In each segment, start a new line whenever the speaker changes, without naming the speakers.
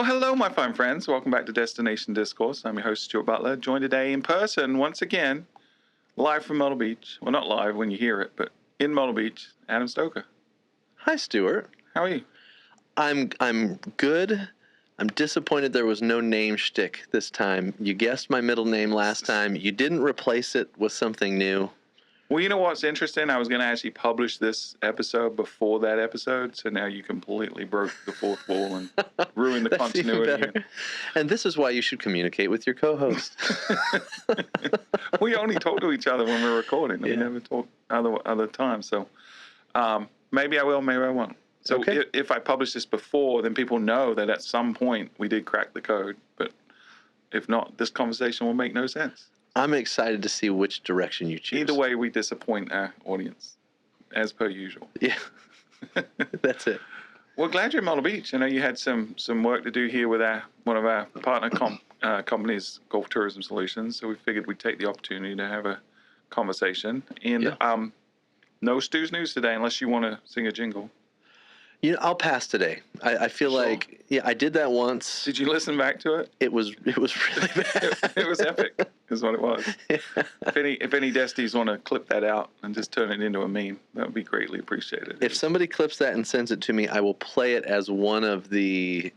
Well, hello, my fine friends. Welcome back to Destination Discourse. I'm your host, Stuart Butler, joined today in person once again, live from Myrtle Beach. Well, not live when you hear it, but in Myrtle Beach, Adam Stoker.
Hi, Stuart.
How are you?
I'm good. I'm disappointed there was no name shtick this time. You guessed my middle name last time. You didn't replace it with something new.
Well, you know what's interesting? I was going to actually publish this episode before that episode, so now you completely broke the fourth wall and ruined the
That's
continuity.
even better. And this is why you should communicate with your co-host.
We only talk to each other when we're recording. We never talk other times. So maybe I will, maybe I won't. So
Okay.
if I publish this before, then people know that at some point we did crack the code. But if not, this conversation will make no sense.
I'm excited to see which direction you choose.
Either way, we disappoint our audience, as per usual.
Yeah, that's it.
Well, glad you're in Myrtle Beach. I know you had some work to do here with one of our partner companies, Golf Tourism Solutions. So we figured we'd take the opportunity to have a conversation. And no Stu's News today, unless you want to sing a jingle.
You know, I'll pass today. I feel like, I did that once.
Did you listen back to it?
It was really bad.
It was epic, is what it was.
Yeah.
If any Desties want to clip that out and just turn it into a meme, that would be greatly appreciated.
If somebody clips that and sends it to me, I will play it as one of the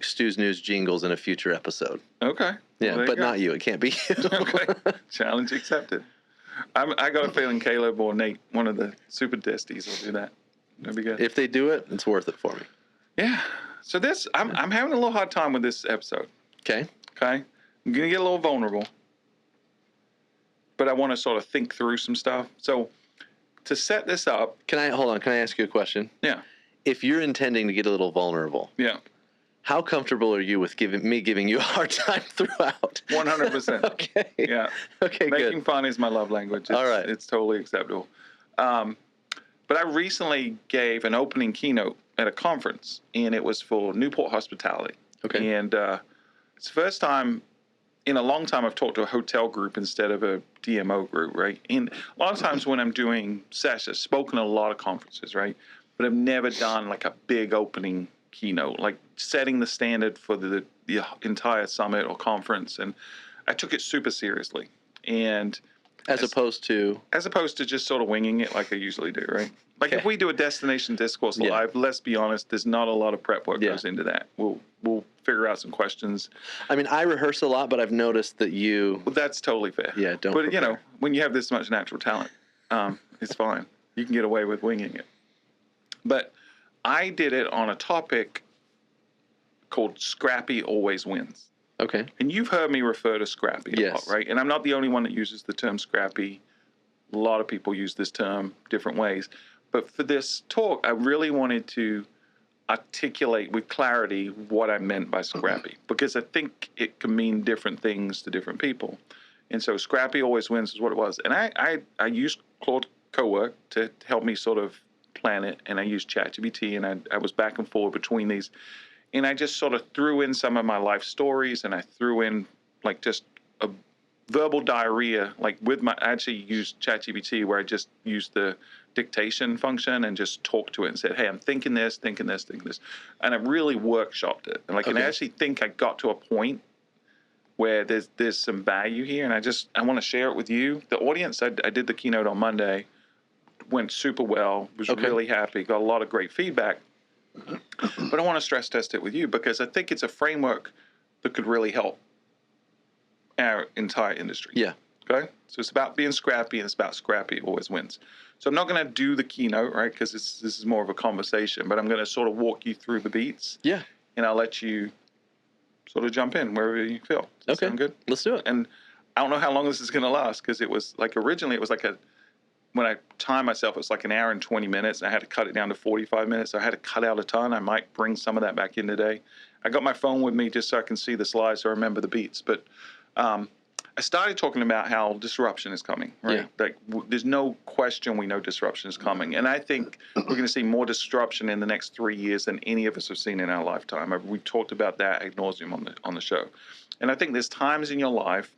Stu's News jingles in a future episode.
Okay.
Yeah,
well,
but not you. It can't be you.
Okay. Challenge accepted. I got a feeling Caleb or Nate, one of the super Desties, will do that. That'd be good.
If they do it, it's worth it for me.
Yeah. So I'm having a little hard time with this episode.
Okay.
Okay. I'm gonna get a little vulnerable, but I want to sort of think through some stuff. So to set this up,
Hold on? Can I ask you a question?
yeah,
If you're intending to get a little vulnerable,
yeah,
how comfortable are you with giving you a hard time throughout?
100%.
Okay.
Yeah.
Okay.
Making
Good.
fun is my love language.
All right.
It's totally acceptable. But I recently gave an opening keynote at a conference, and it was for Newport Hospitality.
Okay.
And it's the first time in a long time I've talked to a hotel group instead of a DMO group, right? And a lot of times when I'm doing sessions, spoken at a lot of conferences, right? But I've never done like a big opening keynote, like setting the standard for the entire summit or conference. And I took it super seriously. And
As opposed to
just sort of winging it like I usually do, right? Like
Okay.
if we do a Destination Discourse live, let's be honest, there's not a lot of prep work goes into that. We'll figure out some questions.
I mean, I rehearse a lot, but I've noticed that you.
Well, that's totally fair.
Yeah, don't.
But
prepare.
when you have this much natural talent, it's fine. You can get away with winging it. But I did it on a topic called Scrappy Always Wins.
Okay.
And you've heard me refer to Scrappy a lot, right? And I'm not the only one that uses the term Scrappy. A lot of people use this term different ways. But for this talk, I really wanted to articulate with clarity what I meant by Scrappy, because I think it can mean different things to different people. And so Scrappy Always Wins is what it was. And I used Claude Cowork to help me sort of plan it. And I used ChatGPT, and I was back and forth between these. And I just sort of threw in some of my life stories, and I threw in like just a verbal diarrhea, I actually used ChatGPT where I just used the dictation function and just talked to it and said, hey, I'm thinking this. And I really workshopped it. And and I actually think I got to a point where there's some value here. And I want to share it with you. The audience, I did the keynote on Monday, went super well, was really happy, got a lot of great feedback. But I want to stress test it with you because I think it's a framework that could really help our entire industry.
Yeah.
Okay? So it's about being scrappy, and it's about Scrappy Always Wins. So I'm not going to do the keynote, right, because this is more of a conversation, but I'm going to sort of walk you through the beats.
Yeah.
And I'll let you sort of jump in wherever you feel. Does that sound good?
Let's do it.
And I don't know how long this is going to last because it was like originally it was like when I timed myself, it was like an hour and 20 minutes, and I had to cut it down to 45 minutes. So I had to cut out a ton. I might bring some of that back in today. I got my phone with me just so I can see the slides so I remember the beats. But I started talking about how disruption is coming, right?
Yeah.
Like there's no question we know disruption is coming. And I think we're going to see more disruption in the next 3 years than any of us have seen in our lifetime. We talked about that ad nauseum on the show. And I think there's times in your life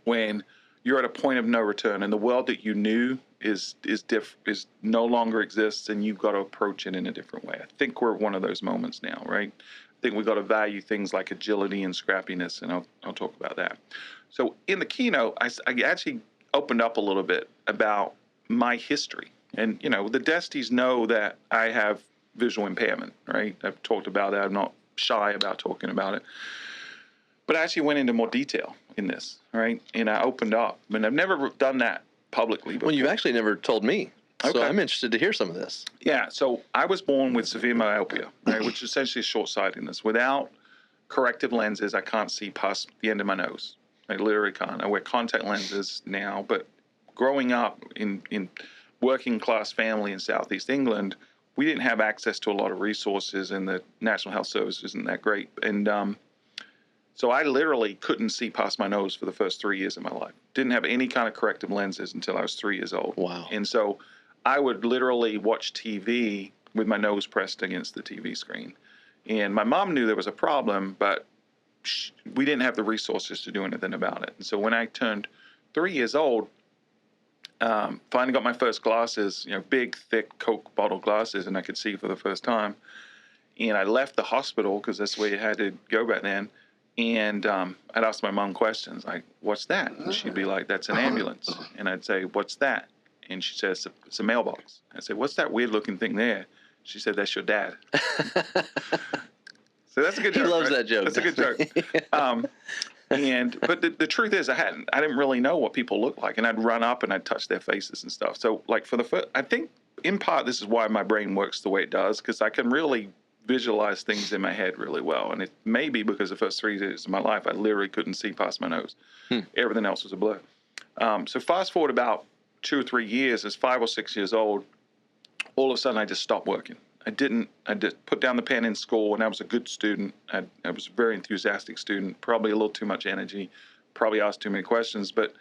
when you're at a point of no return, and the world that you knew is no longer exists, and you've got to approach it in a different way. I think we're at one of those moments now, right? think we got to value things like agility and scrappiness, and I'll talk about that. So in the keynote, I actually opened up a little bit about my history. And, the Desties know that I have visual impairment, right? I've talked about that. I'm not shy about talking about it. But I actually went into more detail in this, right? And I opened up. And I've never done that publicly before.
Well, you've actually never told me. So
Okay.
I'm interested to hear some of this.
Yeah. So I was born with severe myopia, right, which is essentially short-sightedness. Without corrective lenses, I can't see past the end of my nose. I literally can't. I wear contact lenses now. But growing up in working class family in Southeast England, we didn't have access to a lot of resources, and the National Health Service isn't that great. And so I literally couldn't see past my nose for the first 3 years of my life. Didn't have any kind of corrective lenses until I was 3 years old.
Wow.
And so I would literally watch TV with my nose pressed against the TV screen. And my mom knew there was a problem, but we didn't have the resources to do anything about it. And so when I turned 3 years old, finally got my first glasses, big, thick Coke bottle glasses, and I could see for the first time. And I left the hospital because that's the way you had to go back then. And I'd ask my mom questions like, "What's that?" And she'd be like, "That's an ambulance." And I'd say, "What's that?" And she says, "It's a mailbox." I'd say, "What's that weird-looking thing there?" She said, "That's your dad." So that's a good joke.
He loves
right?
that joke.
That's a good joke. But the truth is, I didn't really know what people looked like, and I'd run up and I'd touch their faces and stuff. So like for the first, I think in part this is why my brain works the way it does, because I can really visualize things in my head really well. And it may be because the first 3 years of my life, I literally couldn't see past my nose. Everything else was a blur. So fast forward about 2 or 3 years, as 5 or 6 years old, all of a sudden I just stopped working. I just put down the pen in school, and I was a good student. I was a very enthusiastic student, probably a little too much energy, probably asked too many questions. But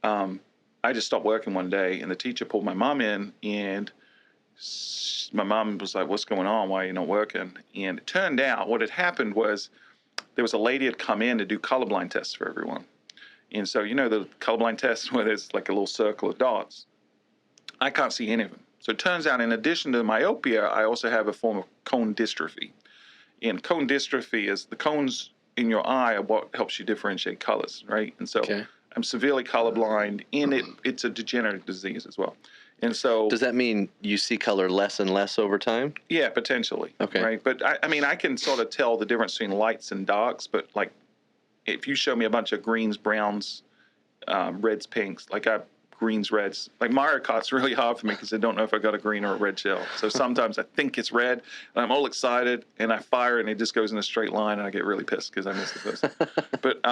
I just stopped working one day, and the teacher pulled my mom in, and my mom was like, "What's going on? Why are you not working?" And it turned out what had happened was there was a lady had come in to do colorblind tests for everyone. And so, the colorblind tests where there's like a little circle of dots. I can't see any of them. So it turns out, in addition to myopia, I also have a form of cone dystrophy. And cone dystrophy is the cones in your eye are what helps you differentiate colors, right? And so I'm severely colorblind, and it's a degenerative disease as well. And so,
does that mean you see color less and less over time?
Yeah, potentially.
Okay.
Right. But I can sort of tell the difference between lights and darks. But like, if you show me a bunch of greens, browns, reds, pinks, like greens, reds, like Mario Kart's really hard for me because I don't know if I got a green or a red shell. So sometimes I think it's red, and I'm all excited, and I fire, and it just goes in a straight line, and I get really pissed because I missed the person. But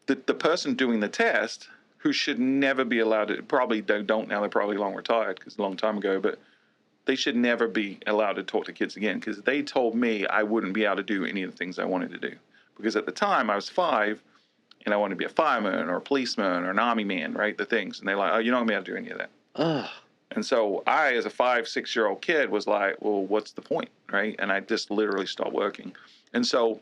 the person doing the test, who should never be allowed to, probably don't now, they're probably long retired because a long time ago, but they should never be allowed to talk to kids again, because they told me I wouldn't be able to do any of the things I wanted to do. Because at the time I was 5 and I wanted to be a fireman or a policeman or an army man, right? The things. And they're like, "Oh, you're not going to be able to do any of that."
Ugh.
And so I, as a 5, 6-year-old kid, was like, well, what's the point, right? And I just literally stopped working. And so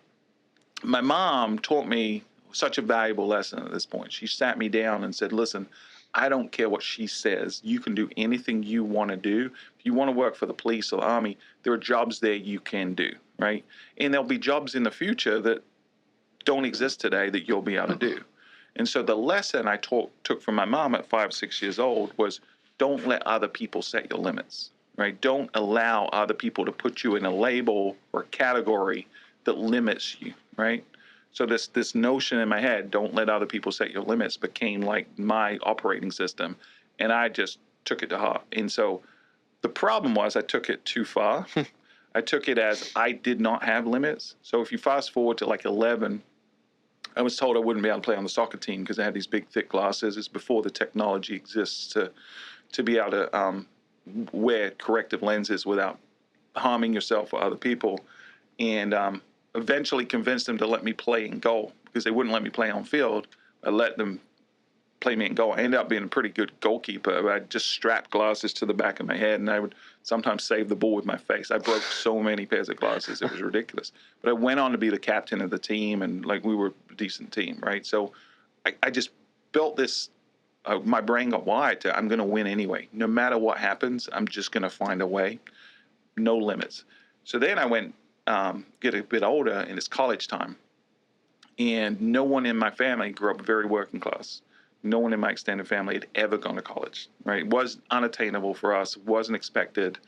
my mom taught me such a valuable lesson at this point. She sat me down and said, "Listen, I don't care what she says. You can do anything you want to do. If you want to work for the police or the army, there are jobs there you can do, right? And there'll be jobs in the future that don't exist today that you'll be able to do." And so the lesson I took from my mom at 5, 6 years old was, don't let other people set your limits, right? Don't allow other people to put you in a label or a category that limits you, right? So this notion in my head, don't let other people set your limits, became like my operating system. And I just took it to heart. And so the problem was I took it too far. I took it as I did not have limits. So if you fast forward to like 11, I was told I wouldn't be able to play on the soccer team because I had these big, thick glasses. It's before the technology exists to be able to wear corrective lenses without harming yourself or other people. And eventually convinced them to let me play in goal because they wouldn't let me play on field. I let them play me in goal. I ended up being a pretty good goalkeeper. I just strapped glasses to the back of my head, and I would sometimes save the ball with my face. I broke so many pairs of glasses. It was ridiculous. But I went on to be the captain of the team, and like we were a decent team, right? So I just built this. My brain got wired to, I'm going to win anyway. No matter what happens, I'm just going to find a way. No limits. So then I went get a bit older, and it's college time. And no one in my family grew up very working class. No one in my extended family had ever gone to college, right? It was unattainable for us. It wasn't expected.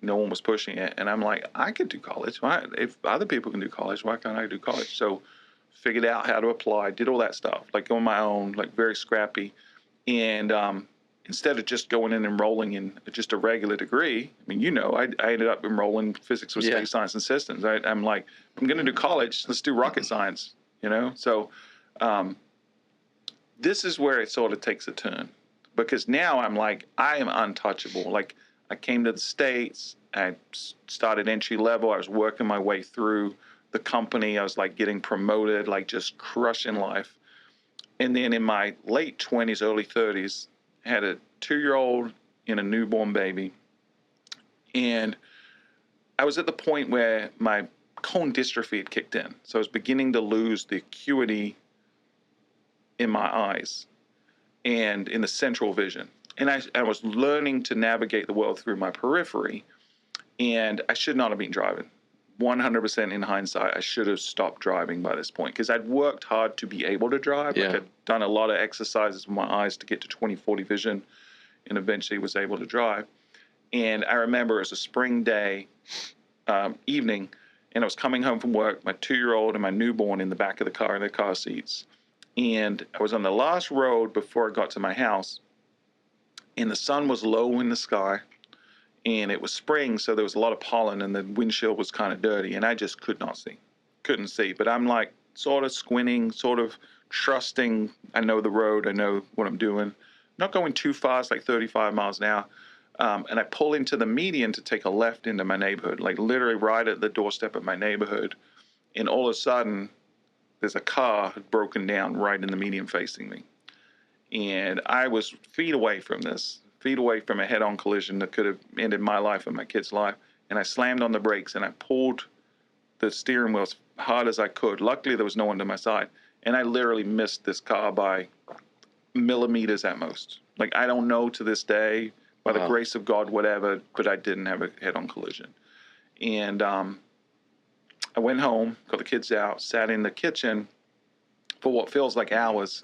No one was pushing it. And I'm like, I could do college. Why? If other people can do college, why can't I do college? So figured out how to apply, did all that stuff, like on my own, like very scrappy. And instead of just going in and enrolling in just a regular degree, I mean, I ended up enrolling physics with space science and systems. I'm like, I'm going to do college. Let's do rocket science, So this is where it sort of takes a turn, because now I'm like, I am untouchable. Like, I came to the States, I started entry level, I was working my way through the company, I was like getting promoted, like just crushing life. And then in my late 20s, early 30s, I had a 2-year-old and a newborn baby. And I was at the point where my cone dystrophy had kicked in. So I was beginning to lose the acuity in my eyes and in the central vision. And I was learning to navigate the world through my periphery. And I should not have been driving. 100% in hindsight, I should have stopped driving by this point, because I'd worked hard to be able to drive.
Yeah.
Like, I'd done a lot of exercises with my eyes to get to 20/40 vision, and eventually was able to drive. And I remember it was a spring day evening, and I was coming home from work, my 2-year-old and my newborn in the back of the car in their car seats. And I was on the last road before I got to my house, and the sun was low in the sky. And it was spring, so there was a lot of pollen, and the windshield was kind of dirty, and I just couldn't see. But I'm like sort of squinting, sort of trusting. I know the road, I know what I'm doing. Not going too fast, like 35 miles an hour. And I pull into the median to take a left into my neighborhood, like literally right at the doorstep of my neighborhood. And all of a sudden, there's a car had broken down right in the median facing me. And I was feet away from a head-on collision that could have ended my life and my kid's life. And I slammed on the brakes, and I pulled the steering wheel as hard as I could. Luckily, there was no one to my side. And I literally missed this car by millimeters at most. Like, I don't know to this day, by the grace of God, whatever, but I didn't have a head-on collision. And I went home, got the kids out, sat in the kitchen for what feels like hours.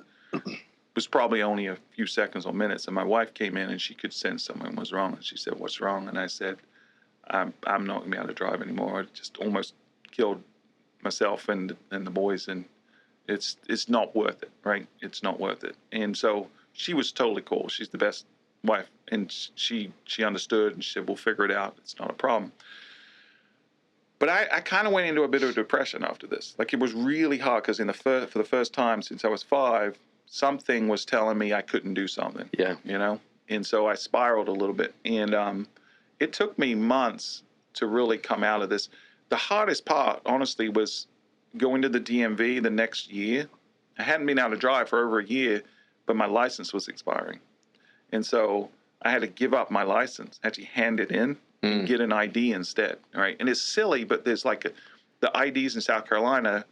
Was probably only a few seconds or minutes, and my wife came in, and she could sense something was wrong, and she said, "What's wrong?" And I said, I'm not going to be able to drive anymore. I just almost killed myself and the boys, and it's not worth it, right? It's not worth it. And so she was totally cool. She's the best wife, and she understood, and she said, "We'll figure it out. It's not a problem." But I kind of went into a bit of a depression after this. Like, it was really hard, because for the first time since I was 5, something was telling me I couldn't do something.
Yeah.
And so I spiraled a little bit. And it took me months to really come out of this. The hardest part, honestly, was going to the DMV the next year. I hadn't been able to drive for over a year, but my license was expiring. And so I had to give up my license, actually hand it in and get an ID instead. Right. And it's silly, but there's like the IDs in South Carolina.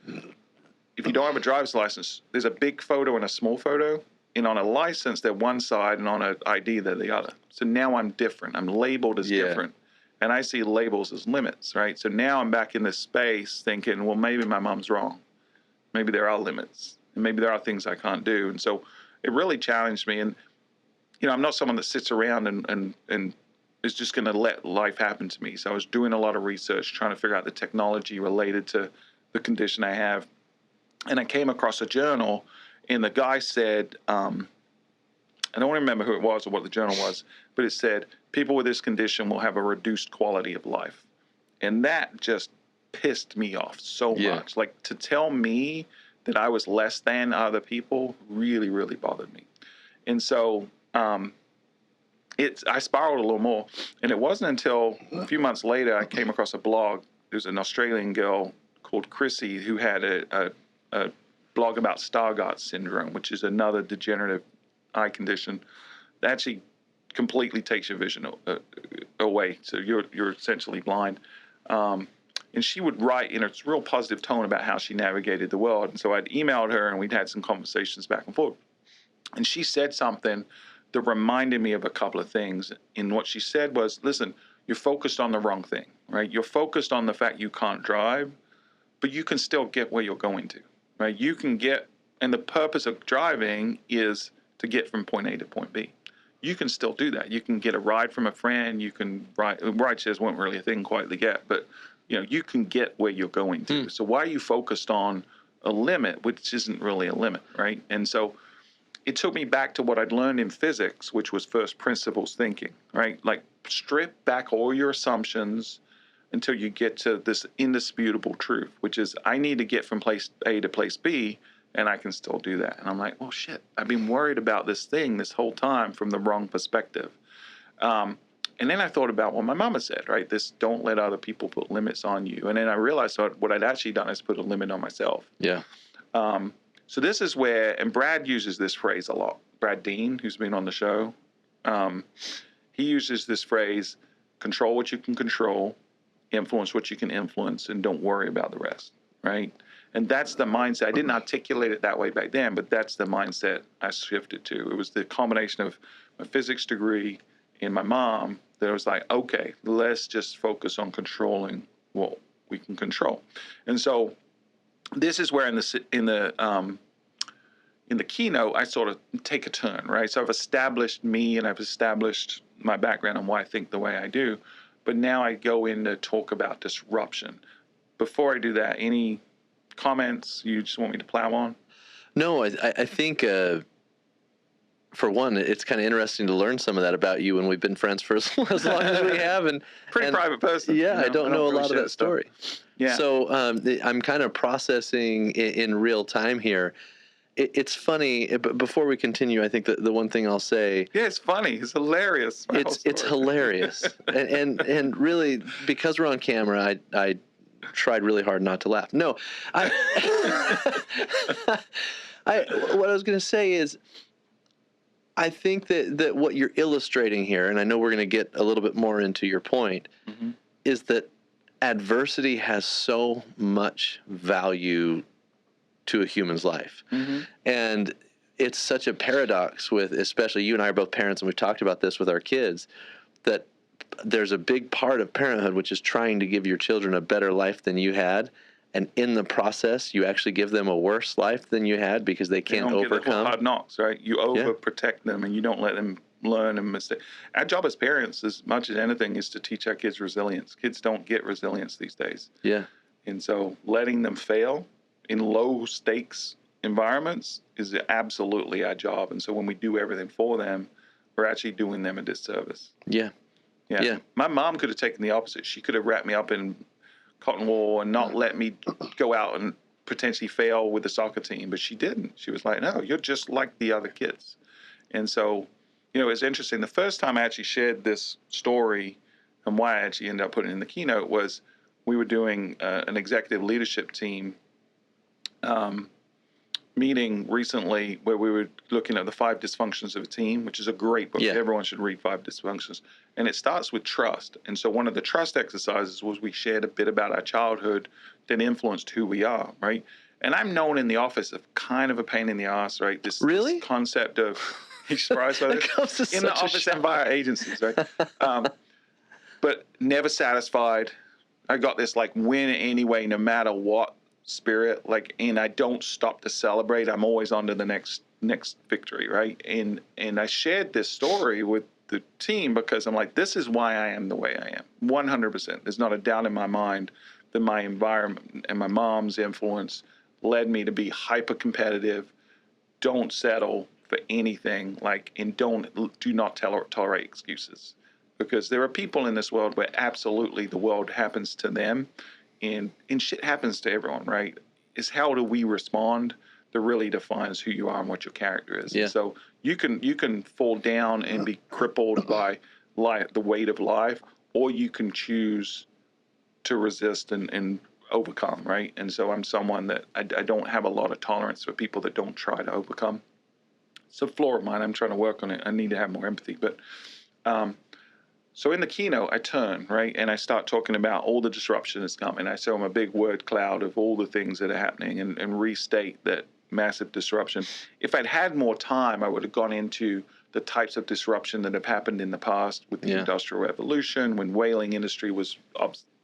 If you don't have a driver's license, there's a big photo and a small photo. And on a license, they're one side, and on an ID, they're the other. So now I'm different. I'm labeled as different. And I see labels as limits, right? So now I'm back in this space thinking, well, maybe my mom's wrong. Maybe there are limits. And maybe there are things I can't do. And so it really challenged me. And, I'm not someone that sits around and is just going to let life happen to me. So I was doing a lot of research, trying to figure out the technology related to the condition I have. And I came across a journal, and the guy said, I don't remember who it was or what the journal was, but it said, people with this condition will have a reduced quality of life. And that just pissed me off so much. Like, to tell me that I was less than other people really, really bothered me. And so I spiraled a little more. And it wasn't until a few months later I came across a blog. There's an Australian girl called Chrissy who had a blog about Stargardt syndrome, which is another degenerative eye condition that actually completely takes your vision away. So you're essentially blind. And she would write in a real positive tone about how she navigated the world. And so I'd emailed her, and we'd had some conversations back and forth. And she said something that reminded me of a couple of things. And what she said was, listen, you're focused on the wrong thing, right? You're focused on the fact you can't drive, but you can still get where you're going to, right? You can get, and the purpose of driving is to get from point A to point B. You can still do that. You can get a ride from a friend. You can ride shares weren't really a thing quite yet, but you can get where you're going to. So why are you focused on a limit, which isn't really a limit, right? And so it took me back to what I'd learned in physics, which was first principles thinking, right? Like strip back all your assumptions until you get to this indisputable truth, which is I need to get from place A to place B, and I can still do that. And I'm like, well, shit, I've been worried about this thing this whole time from the wrong perspective. And then I thought about what my mama said, right? This don't let other people put limits on you. And then I realized what I'd actually done is put a limit on myself.
Yeah.
So this is where, and Brad uses this phrase a lot. Brad Dean, who's been on the show, he uses this phrase, control what you can control, influence what you can influence, and don't worry about the rest, right? And that's the mindset. I didn't articulate it that way back then, but that's the mindset I shifted to. It was the combination of my physics degree and my mom that was like, okay, let's just focus on controlling what we can control. And so this is where in the keynote, I sort of take a turn, right? So I've established me and I've established my background and why I think the way I do. But now I go in to talk about disruption. Before I do that, any comments you just want me to plow on?
No, I think, for one, it's kind of interesting to learn some of that about you when we've been friends for as long as we have. And
Pretty private person.
Yeah, I don't know a
really
lot of that story.
Yeah.
So I'm kind of processing in real time here. It's funny, but before we continue, I think that the one thing I'll say.
Yeah, it's funny. It's hilarious.
It's hilarious. and really, because we're on camera, I tried really hard not to laugh. No, what I was going to say is, I think that what you're illustrating here, and I know we're going to get a little bit more into your point, is that adversity has so much value to a human's life. And it's such a paradox with, especially you and I are both parents, and we've talked about this with our kids, that there's a big part of parenthood which is trying to give your children a better life than you had, and in the process you actually give them a worse life than you had because they can't overcome.
Get the hard knocks, right? You overprotect them and you don't let them learn and mistake. Our job as parents, as much as anything, is to teach our kids resilience. Kids don't get resilience these days.
Yeah.
And so letting them fail in low stakes environments is absolutely our job. And so when we do everything for them, we're actually doing them a disservice.
Yeah. Yeah.
My mom could have taken the opposite. She could have wrapped me up in cotton wool and not let me go out and potentially fail with the soccer team, but she didn't. She was like, no, you're just like the other kids. And so, it's interesting. The first time I actually shared this story and why I actually ended up putting it in the keynote was we were doing an executive leadership team meeting recently where we were looking at the 5 dysfunctions of a team, which is a great book. Yeah. Everyone should read 5 dysfunctions. And it starts with trust. And so one of the trust exercises was we shared a bit about our childhood that influenced who we are, right? And I'm known in the office of kind of a pain in the ass, right? This concept of, you're surprised by this? In the office and by our agencies, right? But never satisfied. I got this win anyway, no matter what spirit, and I don't stop to celebrate. I'm always on to the next victory, right? And I shared this story with the team because I'm like, this is why I am the way I am. 100%. There's not a doubt in my mind that my environment and my mom's influence led me to be hyper competitive, don't settle for anything, and do not tolerate excuses. Because there are people in this world where absolutely the world happens to them. And shit happens to everyone, right? It's how do we respond that really defines who you are and what your character is.
Yeah.
And so you can fall down and be crippled by the weight of life, or you can choose to resist and overcome, right? And so I'm someone that I don't have a lot of tolerance for people that don't try to overcome. It's a flaw of mine. I'm trying to work on it. I need to have more empathy. But so in the keynote, I turn, right, and I start talking about all the disruption that's coming. I show them a big word cloud of all the things that are happening and restate that massive disruption. If I'd had more time, I would have gone into the types of disruption that have happened in the past with the Industrial Revolution, when whaling industry was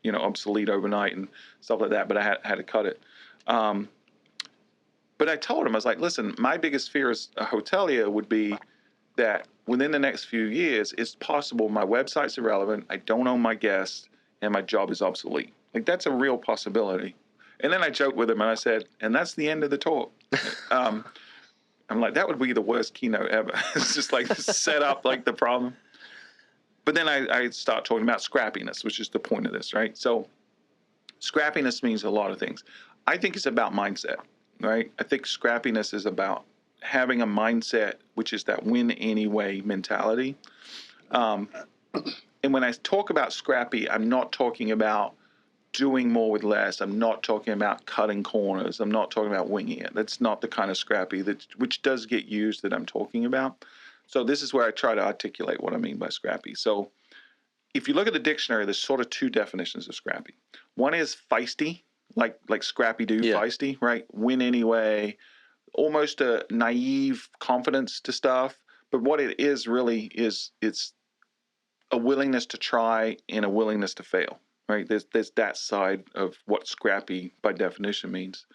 obsolete overnight and stuff like that. But I had to cut it. But I told him, I was like, listen, my biggest fear as a hotelier would be that within the next few years, it's possible my website's irrelevant, I don't own my guests, and my job is obsolete. Like, that's a real possibility. And then I joked with him and I said, and that's the end of the talk. I'm like, that would be the worst keynote ever. It's just like set up like the problem. But then I start talking about scrappiness, which is the point of this, right? So scrappiness means a lot of things. I think it's about mindset, right? I think scrappiness is about having a mindset, which is that win anyway mentality. And when I talk about scrappy, I'm not talking about doing more with less. I'm not talking about cutting corners. I'm not talking about winging it. That's not the kind of scrappy which does get used that I'm talking about. So this is where I try to articulate what I mean by scrappy. So if you look at the dictionary, there's sort of two definitions of scrappy. One is feisty, like Scrappy-Doo, feisty, right? Win anyway, almost a naive confidence to stuff. But what it is really is it's a willingness to try and a willingness to fail, right? There's that side of what scrappy by definition means.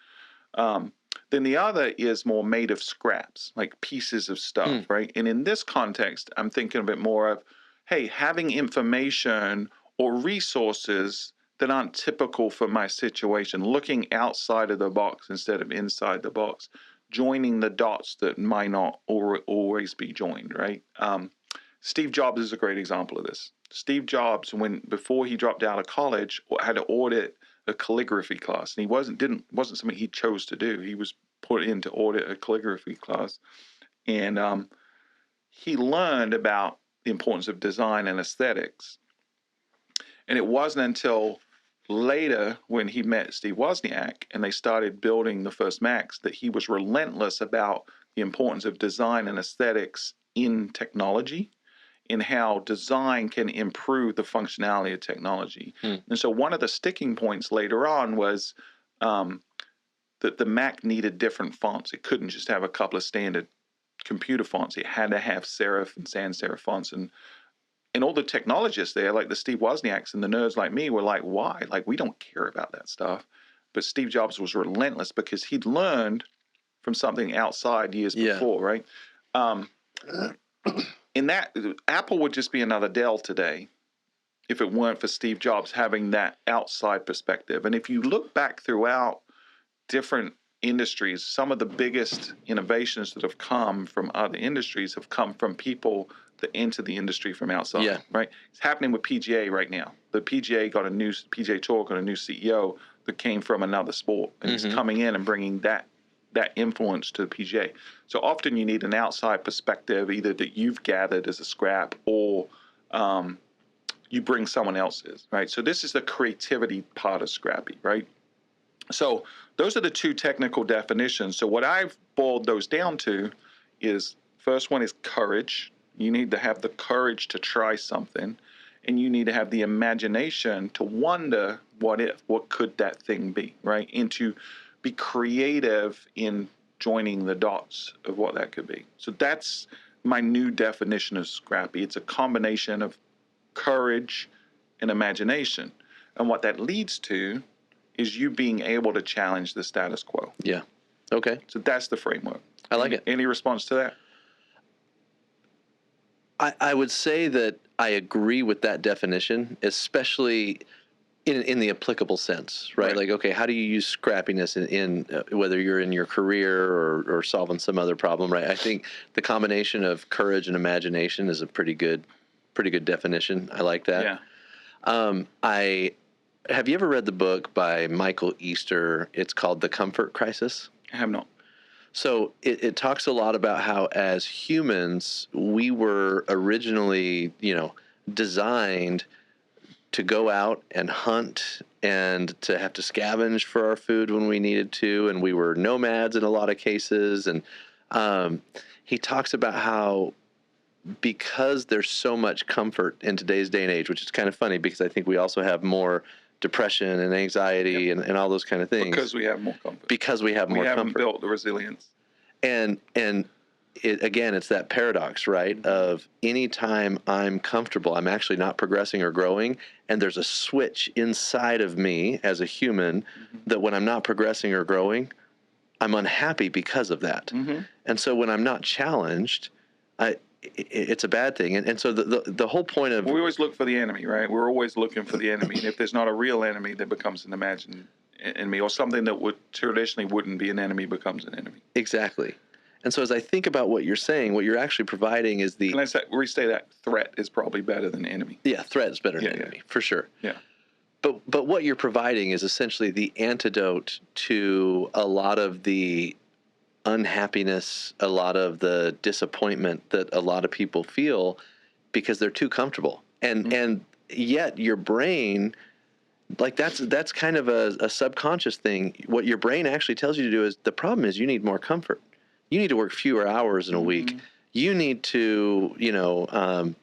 Then the other is more made of scraps, like pieces of stuff, right? And in this context, I'm thinking a bit more of, hey, having information or resources that aren't typical for my situation, looking outside of the box instead of inside the box, joining the dots that might not always be joined, right? Steve Jobs is a great example of this. Steve Jobs, before he dropped out of college, had to audit a calligraphy class, and wasn't something he chose to do. He was put in to audit a calligraphy class, and he learned about the importance of design and aesthetics. And it wasn't until later, when he met Steve Wozniak and they started building the first Macs, that he was relentless about the importance of design and aesthetics in technology, in how design can improve the functionality of technology. And so one of the sticking points later on was that the Mac needed different fonts. It couldn't just have a couple of standard computer fonts. It had to have serif and sans serif fonts. And all the technologists there, like the Steve Wozniaks and the nerds like me, were like, why? Like, we don't care about that stuff. But Steve Jobs was relentless because he'd learned from something outside years before, right? And that Apple would just be another Dell today if it weren't for Steve Jobs having that outside perspective. And if you look back throughout different industries, some of the biggest innovations that have come from other industries have come from people that enter the industry from outside, right? It's happening with PGA right now. The PGA Tour got a new CEO that came from another sport, and he's coming in and bringing that influence to the PGA. So often you need an outside perspective, either that you've gathered as a scrap or you bring someone else's, right? So this is the creativity part of Scrappy, right? So those are the two technical definitions. So what I've boiled those down to is, first one is courage. You need to have the courage to try something, and you need to have the imagination to wonder what could that thing be, right? And to be creative in joining the dots of what that could be. So that's my new definition of Scrappy. It's a combination of courage and imagination. And what that leads to is you being able to challenge the status quo.
Yeah. Okay.
So that's the framework.
I like it.
Any response to that?
I would say that I agree with that definition, especially in the applicable sense, right? Like, okay, how do you use scrappiness in whether you're in your career or solving some other problem, right? I think the combination of courage and imagination is a pretty good definition. I like that. Yeah. Have you ever read the book by Michael Easter? It's called The Comfort Crisis.
I have not.
So it talks a lot about how, as humans, we were originally, designed to go out and hunt and to have to scavenge for our food when we needed to, and we were nomads in a lot of cases. And he talks about how, because there's so much comfort in today's day and age, which is kind of funny because I think we also have more depression and anxiety and all those kind of things.
Because we have more comfort.
Because we have more comfort.
We haven't built the resilience.
And again, it's that paradox, right? Of anytime I'm comfortable, I'm actually not progressing or growing. And there's a switch inside of me as a human that when I'm not progressing or growing, I'm unhappy because of that. And so when I'm not challenged, it's a bad thing. And so the whole point of...
We always look for the enemy, right? We're always looking for the enemy. And if there's not a real enemy, there becomes an imagined enemy, or something that would traditionally wouldn't be an enemy becomes an enemy.
Exactly. And so as I think about what you're saying, what you're actually providing is the...
Can I restate that? Threat is probably better than enemy.
Yeah, threat is better than enemy, for sure.
Yeah.
But what you're providing is essentially the antidote to a lot of the unhappiness, a lot of the disappointment that a lot of people feel because they're too comfortable. And yet your brain, like that's kind of a subconscious thing. What your brain actually tells you to do is, the problem is you need more comfort. You need to work fewer hours in a week. You need to,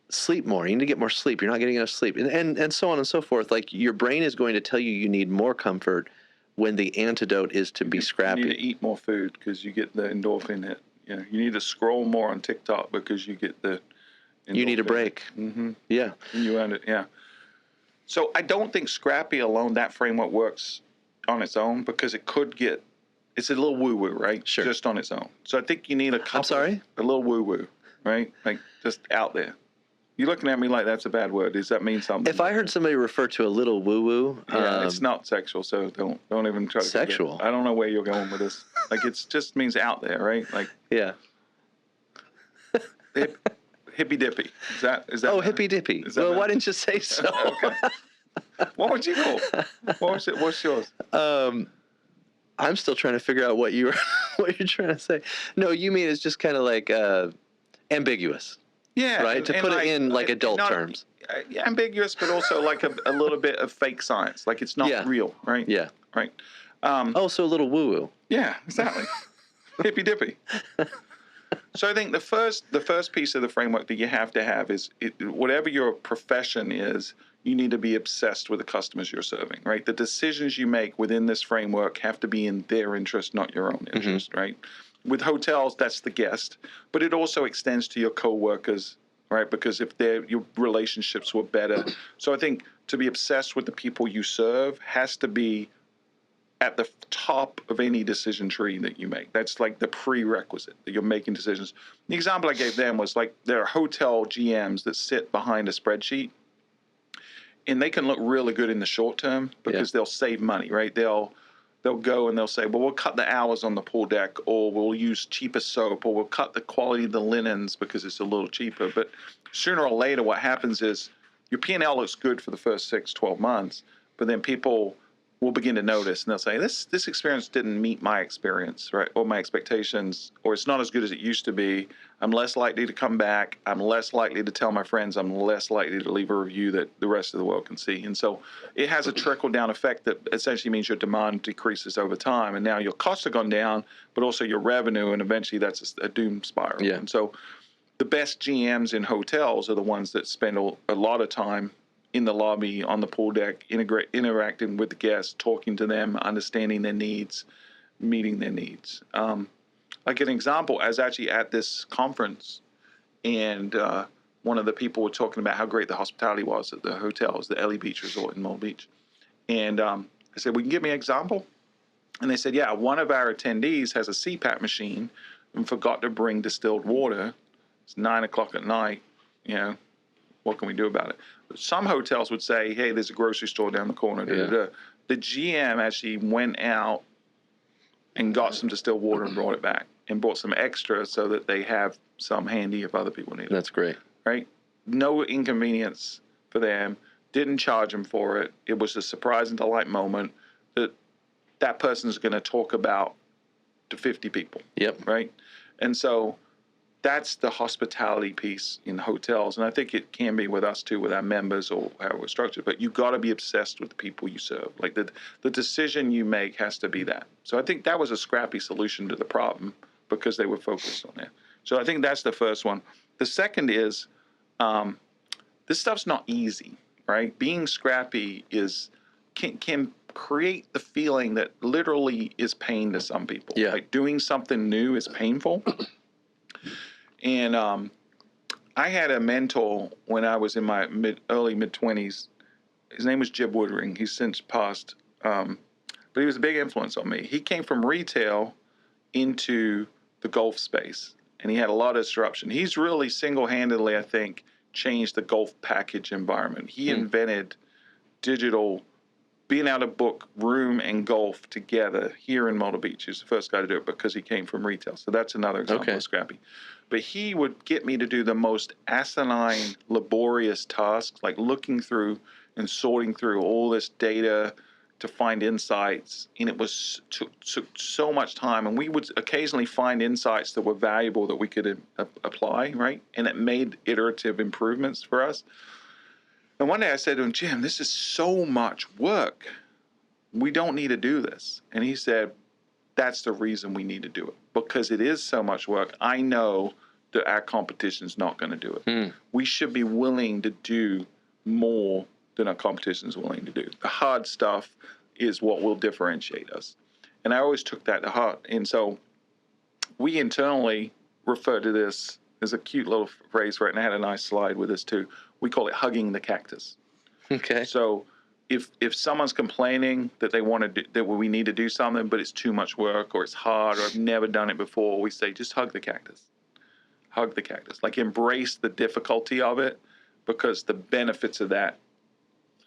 sleep more. You need to get more sleep. You're not getting enough sleep. And so on and so forth. Like, your brain is going to tell you need more comfort when the antidote is to be scrappy.
You need to eat more food because you get the endorphin hit. You need to scroll more on TikTok because you get the endorphin.
You need a break. Yeah.
And you earn it, yeah. So I don't think Scrappy alone, that framework works on its own, because it could get, it's a little woo-woo, right?
Sure.
Just on its own. So I think you need a couple.
I'm sorry?
A little woo-woo, right? Like, just out there. You're looking at me like that's a bad word. Does that mean something?
If I heard somebody refer to a little woo-woo...
it's not sexual, so don't even try to...
Sexual?
I don't know where you're going with this. Like, it just means out there, right? Like...
Yeah.
Hippy-dippy. Is that
Oh, hippy-dippy. Well, why didn't you say so?
Okay. What would you call? What's yours?
I'm still trying to figure out what you're trying to say. No, you mean it's just kind of like ambiguous.
Yeah.
Right? To put it in like adult terms.
Ambiguous, but also like a little bit of fake science. Like, it's not real, right?
Yeah.
Right.
So a little woo-woo.
Yeah, exactly. Hippy-dippy. So I think the first piece of the framework that you have to have is, whatever your profession is, you need to be obsessed with the customers you're serving, right? The decisions you make within this framework have to be in their interest, not your own interest, right? With hotels, that's the guest, but it also extends to your coworkers, right? Because if your relationships were better. So I think to be obsessed with the people you serve has to be at the top of any decision tree that you make. That's like the prerequisite that you're making decisions. The example I gave them was, like, there are hotel GMs that sit behind a spreadsheet, and they can look really good in the short term because they'll save money, right? They'll go and they'll say, well, we'll cut the hours on the pool deck, or we'll use cheaper soap, or we'll cut the quality of the linens because it's a little cheaper. But sooner or later, what happens is your P&L looks good for the first 6-12 months, but then people will begin to notice, and they'll say, this experience didn't meet my experience, right, or my expectations, or it's not as good as it used to be. I'm less likely to come back. I'm less likely to tell my friends. I'm less likely to leave a review that the rest of the world can see. And so it has a trickle-down effect that essentially means your demand decreases over time, and now your costs have gone down, but also your revenue, and eventually that's a doom spiral.
Yeah.
And so the best GMs in hotels are the ones that spend a lot of time in the lobby, on the pool deck, interacting with the guests, talking to them, understanding their needs, meeting their needs. Like an example, I was actually at this conference, and one of the people were talking about how great the hospitality was at the hotels, the Ellie Beach Resort in Myrtle Beach. And I said, well, can you give me an example? And they said, yeah, one of our attendees has a CPAP machine and forgot to bring distilled water. It's 9 o'clock at night, what can we do about it? Some hotels would say, hey, there's a grocery store down the corner. The GM actually went out and got some distilled water and brought it back, and brought some extra so that they have some handy if other people need it.
That's great.
Right? No inconvenience for them. Didn't charge them for it. It was a surprise and delight moment that person's going to talk about to 50 people.
Yep.
Right? And so that's the hospitality piece in hotels. And I think it can be with us too, with our members or how we're structured. But you've got to be obsessed with the people you serve. Like the decision you make has to be that. So I think that was a Scrappy solution to the problem because they were focused on it. So I think that's the first one. The second is this stuff's not easy, right? Being scrappy can create the feeling that literally is pain to some people.
Yeah.
Like doing something new is painful. And I had a mentor when I was in my early mid-20s. His name was Jib Woodring. He's since passed. But he was a big influence on me. He came from retail into the golf space, and he had a lot of disruption. He's really single-handedly, I think, changed the golf package environment. He invented digital, being able to book room and golf together here in Myrtle Beach. He's the first guy to do it because he came from retail. So that's another example of Scrappy. But he would get me to do the most asinine, laborious tasks, like looking through and sorting through all this data to find insights. And it was took so much time. And we would occasionally find insights that were valuable that we could apply, right? And it made iterative improvements for us. And one day I said to him, Jim, this is so much work. We don't need to do this. And he said, that's the reason we need to do it, because it is so much work. I know that our competition's not going to do it. We should be willing to do more than our competition's willing to do. The hard stuff is what will differentiate us. And I always took that to heart. And so we internally refer to this as a cute little phrase, right? And I had a nice slide with this too. We call it hugging the cactus.
Okay.
So if someone's complaining that they want to do, that we need to do something, but it's too much work or it's hard or I've never done it before, we say just hug the cactus. Hug the cactus. Like embrace the difficulty of it, because the benefits of that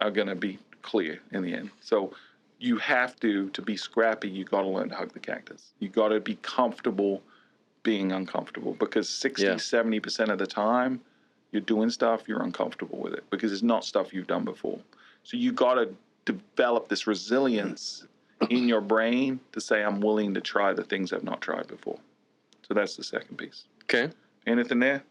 are going to be clear in the end. So you have to be scrappy, you got to learn to hug the cactus. You got to be comfortable being uncomfortable, because 70% of the time you're doing stuff, you're uncomfortable with it because it's not stuff you've done before. So you got to develop this resilience in your brain to say, I'm willing to try the things I've not tried before. So that's the second piece.
Okay.
Anything there?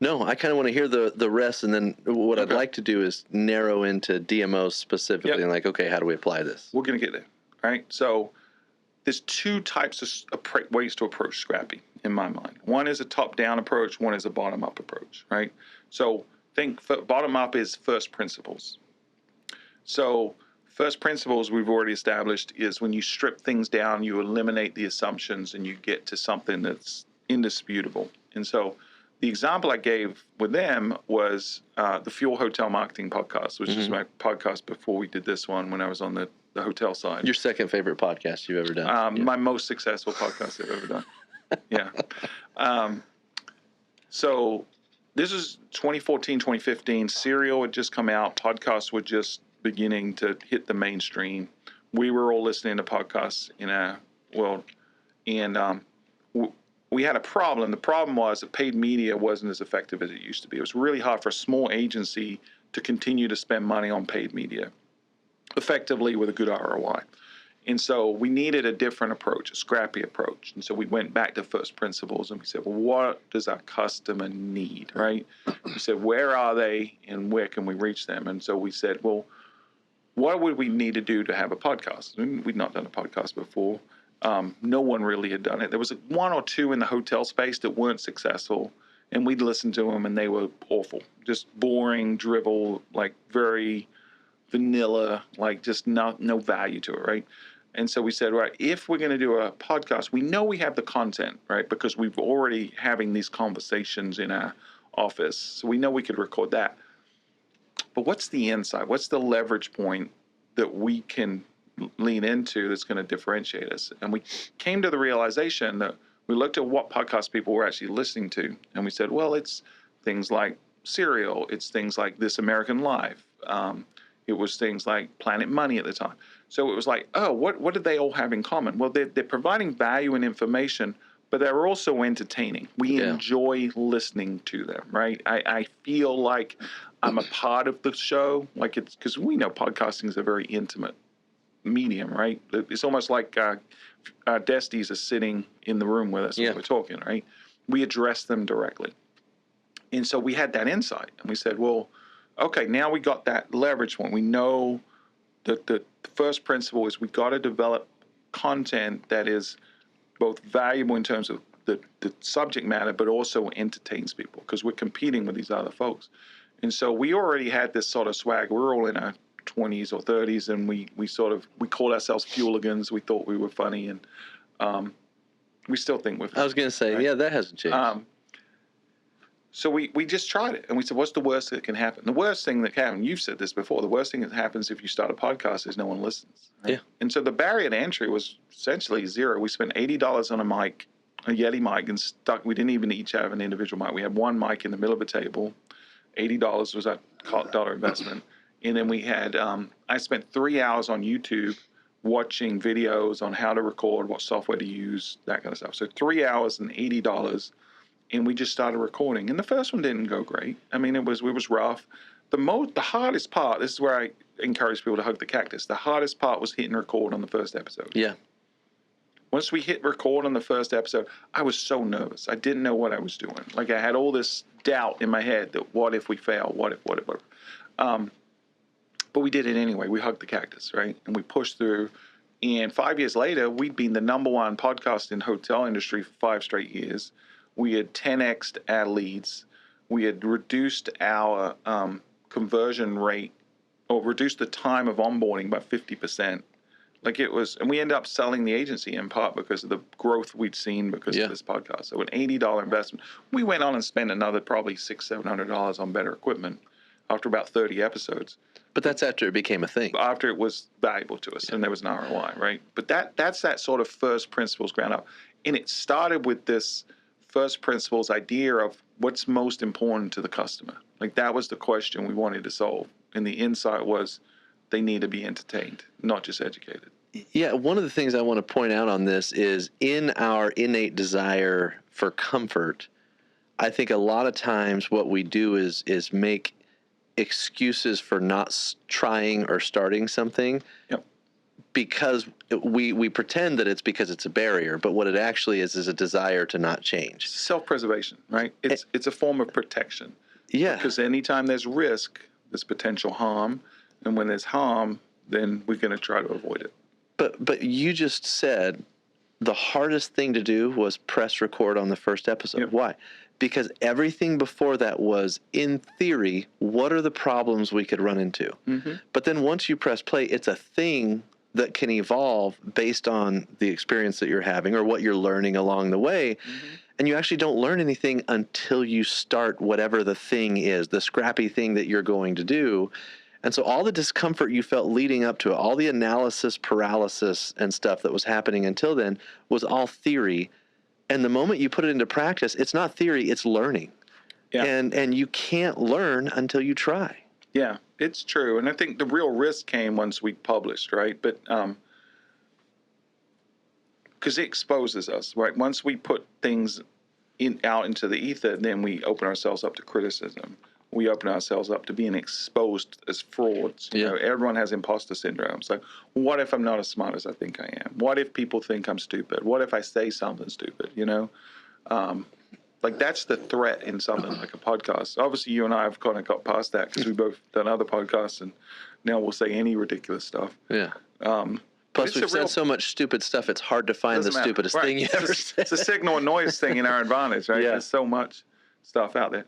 No, I kind of want to hear the rest, and then what I'd like to do is narrow into DMOs specifically, and like, okay, how do we apply this?
We're going to get there, all right? So there's two types of ways to approach Scrappy in my mind. One is a top-down approach, one is a bottom-up approach, right? So think bottom-up is first principles. So first principles we've already established is when you strip things down, you eliminate the assumptions, and you get to something that's indisputable. And so the example I gave with them was the Fuel Hotel Marketing Podcast, which is my podcast before we did this one when I was on the hotel side.
Your second favorite podcast you've ever done.
My most successful podcast I've ever done. Yeah. So this is 2014, 2015. Serial had just come out. Podcasts were just beginning to hit the mainstream. We were all listening to podcasts in our world. And we had a problem. The problem was that paid media wasn't as effective as it used to be. It was really hard for a small agency to continue to spend money on paid media effectively with a good ROI. And so we needed a different approach, a scrappy approach. And so we went back to first principles and we said, well, what does our customer need, right? We said, where are they and where can we reach them? And so we said, well, what would we need to do to have a podcast? We'd not done a podcast before. No one really had done it. There was one or two in the hotel space that weren't successful, and we'd listen to them, and they were awful, just boring, drivel, like very vanilla, like just no value to it, right? And so we said, right, if we're going to do a podcast, we know we have the content, right, because we've already having these conversations in our office, so we know we could record that. But what's the insight? What's the leverage point that we can lean into that's going to differentiate us? And we came to the realization that we looked at what podcast people were actually listening to, and we said, well, it's things like Serial, it's things like This American Life, it was things like Planet Money at the time. So it was like, oh, what did they all have in common? Well, they're providing value and information, but they're also entertaining. We enjoy listening to them, right? I feel like I'm a part of the show, like it's because we know podcasting is a very intimate medium, right? It's almost like our Desties are sitting in the room with us when we're talking, right? We address them directly. And so we had that insight, and we said, well, okay, now we got that leverage point. We know that the first principle is we got to develop content that is both valuable in terms of the subject matter, but also entertains people, because we're competing with these other folks. And so we already had this sort of swag. We were all in our 20s or 30s, and we called ourselves Fueligans. We thought we were funny, and we still think we're funny.
I was going to say,
right?
yeah, that hasn't changed.
So we just tried it, and we said, what's the worst that can happen? The worst thing that can happen, you've said this before, the worst thing that happens if you start a podcast is no one listens. Right?
Yeah.
And so the barrier to entry was essentially zero. We spent $80 on a mic, a Yeti mic, and we didn't even each have an individual mic. We had one mic in the middle of a table. $80 was our dollar investment. And then we had, I spent 3 hours on YouTube watching videos on how to record, what software to use, that kind of stuff. So 3 hours and $80. And we just started recording. And the first one didn't go great. I mean, it was rough. The hardest part, this is where I encourage people to hug the cactus. The hardest part was hitting record on the first episode.
Yeah.
Once we hit record on the first episode, I was so nervous. I didn't know what I was doing. Like, I had all this doubt in my head that what if we fail? What if? But we did it anyway. We hugged the cactus, right? And we pushed through. And 5 years later, we'd been the #1 podcast in the hotel industry for 5 straight years. We had 10x'd our leads. We had reduced our conversion rate, or reduced the time of onboarding by 50%. Like, it was, and we ended up selling the agency in part because of the growth we'd seen because of this podcast. So an $80 investment. We went on and spent another probably $600-700 on better equipment after about 30 episodes.
But that's after it became a thing.
After it was valuable to us, and there was an ROI, right? But that's that sort of first principles ground up. And it started with this first principles idea of what's most important to the customer. Like, that was the question we wanted to solve. And the insight was they need to be entertained, not just educated.
Yeah, one of the things I want to point out on this is, in our innate desire for comfort, I think a lot of times what we do is make excuses for not trying or starting something.
Yep.
Because we pretend that it's because it's a barrier, but what it actually is a desire to not change.
Self-preservation, right? It's a form of protection.
Yeah.
Because anytime there's risk, there's potential harm, and when there's harm, then we're going to try to avoid it.
But you just said the hardest thing to do was press record on the first episode.
Yep.
Why? Because everything before that was, in theory, what are the problems we could run into? Mm-hmm. But then once you press play, it's a thing that can evolve based on the experience that you're having or what you're learning along the way. Mm-hmm. And you actually don't learn anything until you start whatever the thing is, the scrappy thing that you're going to do. And so all the discomfort you felt leading up to it, all the analysis paralysis and stuff that was happening until then was all theory. And the moment you put it into practice, it's not theory, it's learning. Yeah. And you can't learn until you try.
Yeah, it's true. And I think the real risk came once we published, right? But because it exposes us, right? Once we put things out into the ether, then we open ourselves up to criticism. We open ourselves up to being exposed as frauds. You know, everyone has imposter syndrome. So what if I'm not as smart as I think I am? What if people think I'm stupid? What if I say something stupid, you know? Like, that's the threat in something like a podcast. Obviously, you and I have kind of got past that because we've both done other podcasts, and now we'll say any ridiculous stuff.
Yeah. Plus, we've said so much stupid stuff, it's hard to find the stupidest thing you ever said.
It's a signal and noise thing in our advantage, right? Yeah. There's so much stuff out there.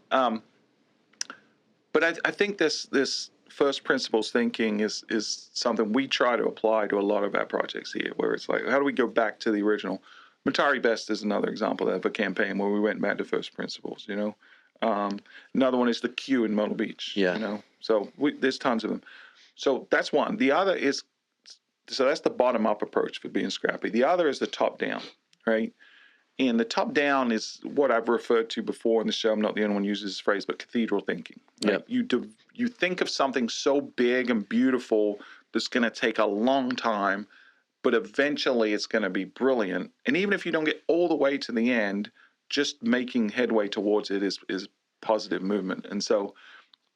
But I think this first principles thinking is something we try to apply to a lot of our projects here, where it's like, how do we go back to the original? Matari Best is another example of a campaign where we went back to first principles, you know. Another one is the Q in Myrtle Beach, you know. So there's tons of them. So that's one. The other is, so that's the bottom-up approach for being scrappy. The other is the top-down, right? And the top-down is what I've referred to before in the show. I'm not the only one who uses this phrase, but cathedral thinking. Right? Yep. You think of something so big and beautiful that's going to take a long time, but eventually it's going to be brilliant. And even if you don't get all the way to the end, just making headway towards it is positive movement. And so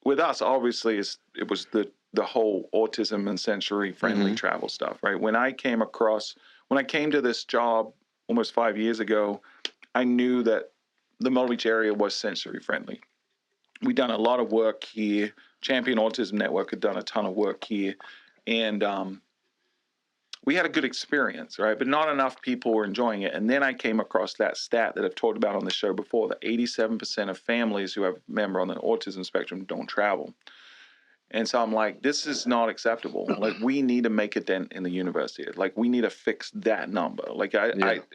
with us, obviously, it was the whole autism and sensory-friendly travel stuff, right? When I came to this job almost 5 years ago, I knew that the Myrtle Beach area was sensory-friendly. We'd done a lot of work here. Champion Autism Network had done a ton of work here. And we had a good experience, right? But not enough people were enjoying it. And then I came across that stat that I've talked about on the show before, that 87% of families who have a member on the autism spectrum don't travel. And so I'm like, this is not acceptable. Like, we need to make a dent in the university. Like, we need to fix that number. Like,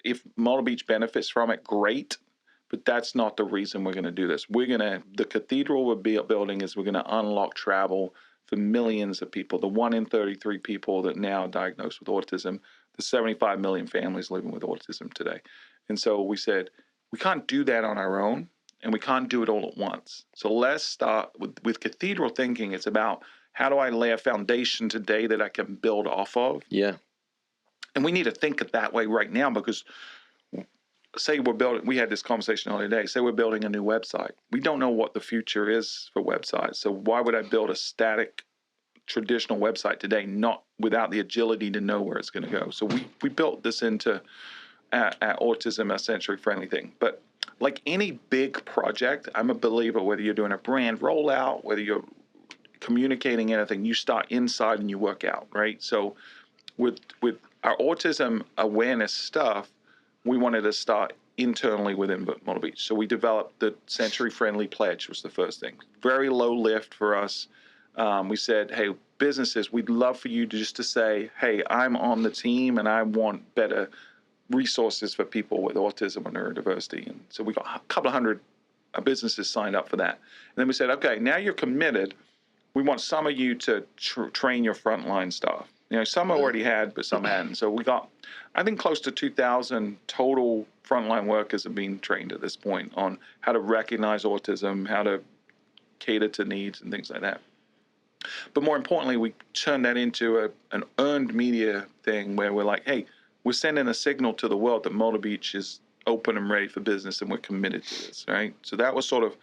if Myrtle Beach benefits from it, great. But that's not the reason we're going to do this. The cathedral we're building is we're going to unlock travel for millions of people. The 1 in 33 people that now are diagnosed with autism, the 75 million families living with autism today. And so we said, we can't do that on our own, and we can't do it all at once. So let's start with cathedral thinking. It's about, how do I lay a foundation today that I can build off of?
Yeah.
And we need to think it that way right now, because say we had this conversation the other day, say we're building a new website. We don't know what the future is for websites. So why would I build a static traditional website today, not without the agility to know where it's going to go? So we built this into at Autism, a sensory-friendly thing. But like any big project, I'm a believer, whether you're doing a brand rollout, whether you're communicating anything, you start inside and you work out, right? So with our autism awareness stuff, we wanted to start internally within Myrtle Beach. So we developed the sensory-friendly pledge, was the first thing. Very low lift for us. We said, hey, businesses, we'd love for you to say, hey, I'm on the team and I want better resources for people with autism or neurodiversity. And so we got a couple of hundred businesses signed up for that. And then we said, okay, now you're committed. We want some of you to train your frontline staff. Some already had, but some hadn't. So we got, I think, close to 2,000 total frontline workers have been trained at this point on how to recognize autism, how to cater to needs and things like that. But more importantly, we turned that into an earned media thing where we're like, hey, we're sending a signal to the world that Myrtle Beach is open and ready for business, and we're committed to this, right? So that was sort of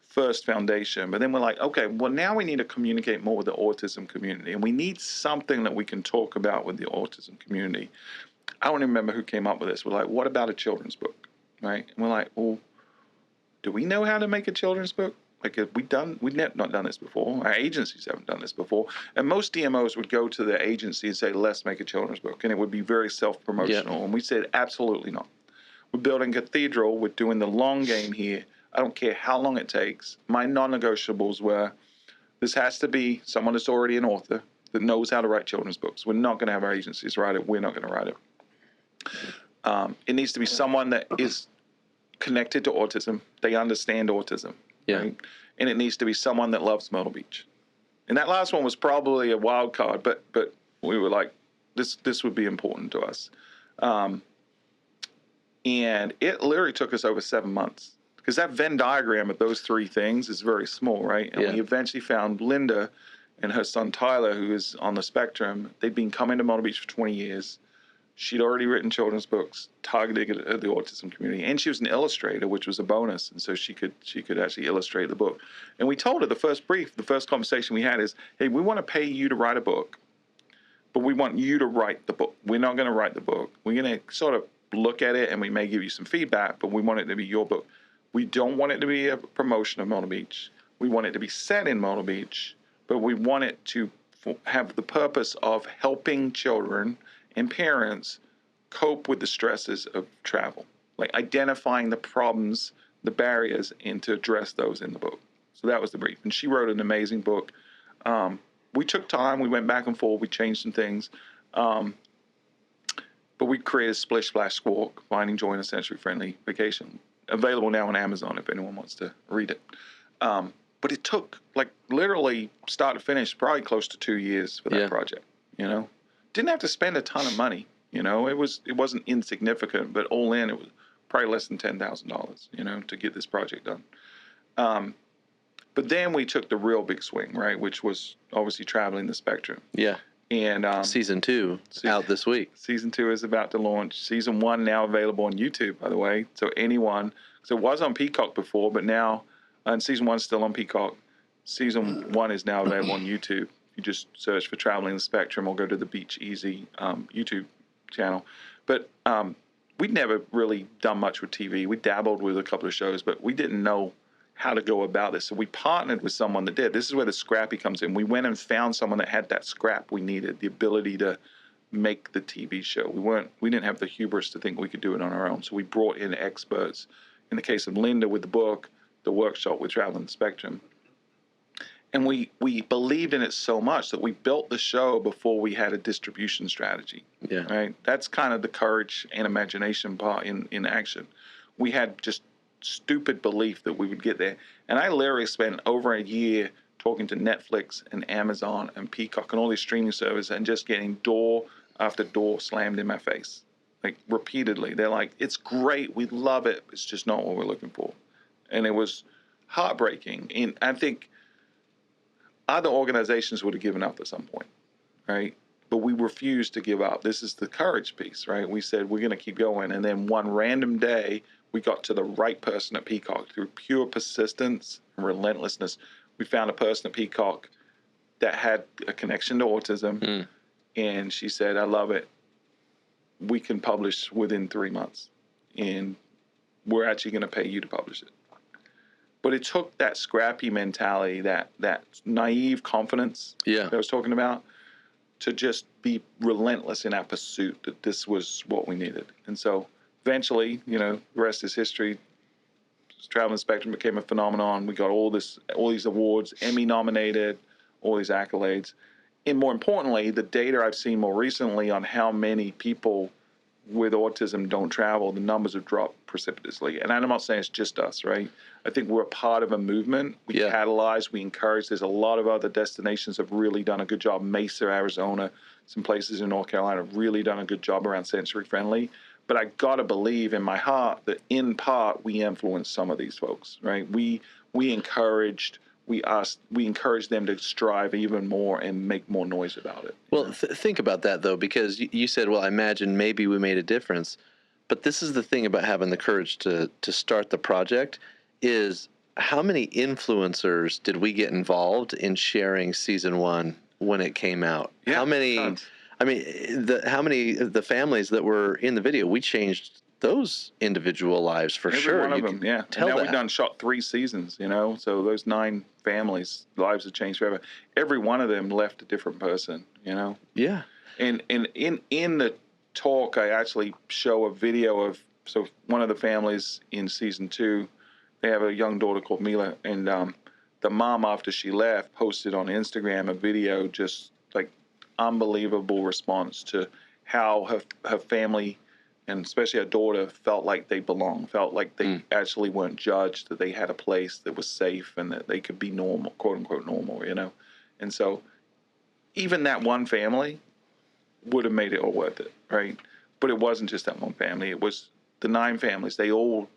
first foundation. But then we're like, okay, well, now we need to communicate more with the autism community, and we need something that we can talk about with the autism community. I don't even remember who came up with this. We're like, what about a children's book, right? And we're like, well, do we know how to make a children's book? Like, we've not done this before. Our agencies haven't done this before. And most DMOs would go to the agency and say, let's make a children's book. And it would be very self-promotional. And we said, absolutely not. We're building Cathedral. We're doing the long game here. I don't care how long it takes. My non-negotiables were, this has to be someone that's already an author that knows how to write children's books. We're not going to have our agencies write it. We're not going to write it. It needs to be someone that is connected to autism. They understand autism.
Yeah.
Right? And it needs to be someone that loves Myrtle Beach. And that last one was probably a wild card, but we were like, this would be important to us. And it literally took us over 7 months, because that Venn diagram of those three things is very small, right? And we eventually found Linda and her son Tyler, who is on the spectrum. They'd been coming to Myrtle Beach for 20 years. She'd already written children's books targeted at the autism community, and she was an illustrator, which was a bonus. And so she could actually illustrate the book. And we told her the first conversation we had is, hey, we want to pay you to write a book, but we want you to write the book. We're not going to write the book. We're going to sort of look at it, and we may give you some feedback, but we want it to be your book. We don't want it to be a promotion of Myrtle Beach. We want it to be set in Myrtle Beach, but we want it to have the purpose of helping children and parents cope with the stresses of travel, like identifying the problems, the barriers, and to address those in the book. So that was the brief. And she wrote an amazing book. We took time. We went back and forth. We changed some things. But we created Splish Splash Squawk, Finding Joy in a Sensory-Friendly Vacation. Available now on Amazon if anyone wants to read it. But it took, like, literally start to finish, probably close to 2 years for that project, Didn't have to spend a ton of money, It wasn't insignificant, but all in, it was probably less than $10,000, to get this project done. But then we took the real big swing, right, which was obviously traveling the spectrum.
Yeah.
And
season 2 out this week.
Season 2 is about to launch. Season 1 now available on YouTube, by the way. So it was on Peacock before, but now, and season 1 is still on Peacock. Season 1 is now available on YouTube. You just search for Traveling the Spectrum or go to the Beach Easy YouTube channel. But we'd never really done much with TV. We dabbled with a couple of shows, but we didn't know how to go about this. So we partnered with someone that did. This is where the Scrappy comes in. We went and found someone that had that scrap we needed, the ability to make the TV show. We didn't have the hubris to think we could do it on our own. So we brought in experts. In the case of Linda with the book, the workshop with Traveling the Spectrum. And we believed in it so much that we built the show before we had a distribution strategy.
Yeah.
Right? That's kind of the courage and imagination part in action. We had just stupid belief that we would get there. And I literally spent over a year talking to Netflix and Amazon and Peacock and all these streaming services and just getting door after door slammed in my face, like repeatedly. They're like, it's great, we love it, it's just not what we're looking for. And it was heartbreaking. And I think other organizations would have given up at some point, right? But we refused to give up. This is the courage piece, right? We said, we're going to keep going. And then one random day, we got to the right person at Peacock through pure persistence and relentlessness. We found a person at Peacock that had a connection to autism. And she said, I love it. We can publish within 3 months. And we're actually going to pay you to publish it. But it took that scrappy mentality, that naive confidence that I was talking about, to just be relentless in our pursuit that this was what we needed. And so eventually, the rest is history. Traveling Spectrum became a phenomenon. We got all these awards, Emmy nominated, all these accolades. And more importantly, the data I've seen more recently on how many people with autism don't travel, the numbers have dropped precipitously. And I'm not saying it's just us, right? I think we're a part of a movement. We catalyze, we encourage. There's a lot of other destinations have really done a good job. Mesa, Arizona, some places in North Carolina have really done a good job around sensory friendly. But I got to believe in my heart that in part we influenced some of these folks, right? We encouraged them to strive even more and make more noise about it.
Well, think about that, though, because you said, well, I imagine maybe we made a difference. But this is the thing about having the courage to start the project is how many influencers did we get involved in sharing season 1 when it came out?
Yeah,
how many?
Tons.
I mean, how many of the families that were in the video, we changed those individual lives for sure.
Every one of them, yeah. And now we've shot 3 seasons, so those 9 families' lives have changed forever. Every one of them left a different person,
Yeah.
And in the talk, I actually show a video of, so one of the families in season 2, they have a young daughter called Mila, and the mom, after she left, posted on Instagram a video, just like unbelievable response to how her family, and especially her daughter, felt like they belonged, felt like they actually weren't judged, that they had a place that was safe and that they could be normal, quote unquote normal, And so even that one family would have made it all worth it, right? But it wasn't just that one family. It was the 9 families. They all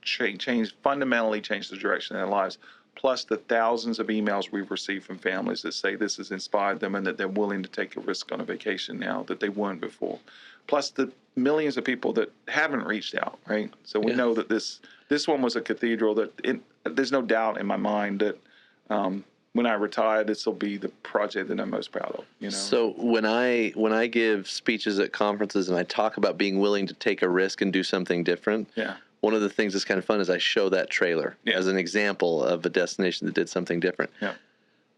fundamentally changed the direction of their lives, plus the thousands of emails we've received from families that say this has inspired them and that they're willing to take a risk on a vacation now that they weren't before. Plus the millions of people that haven't reached out, right? So we know that this one was a cathedral that there's no doubt in my mind that when I retire, this will be the project that I'm most proud of.
So when I give speeches at conferences and I talk about being willing to take a risk and do something different, one of the things that's kind of fun is I show that trailer as an example of a destination that did something different.
Yeah.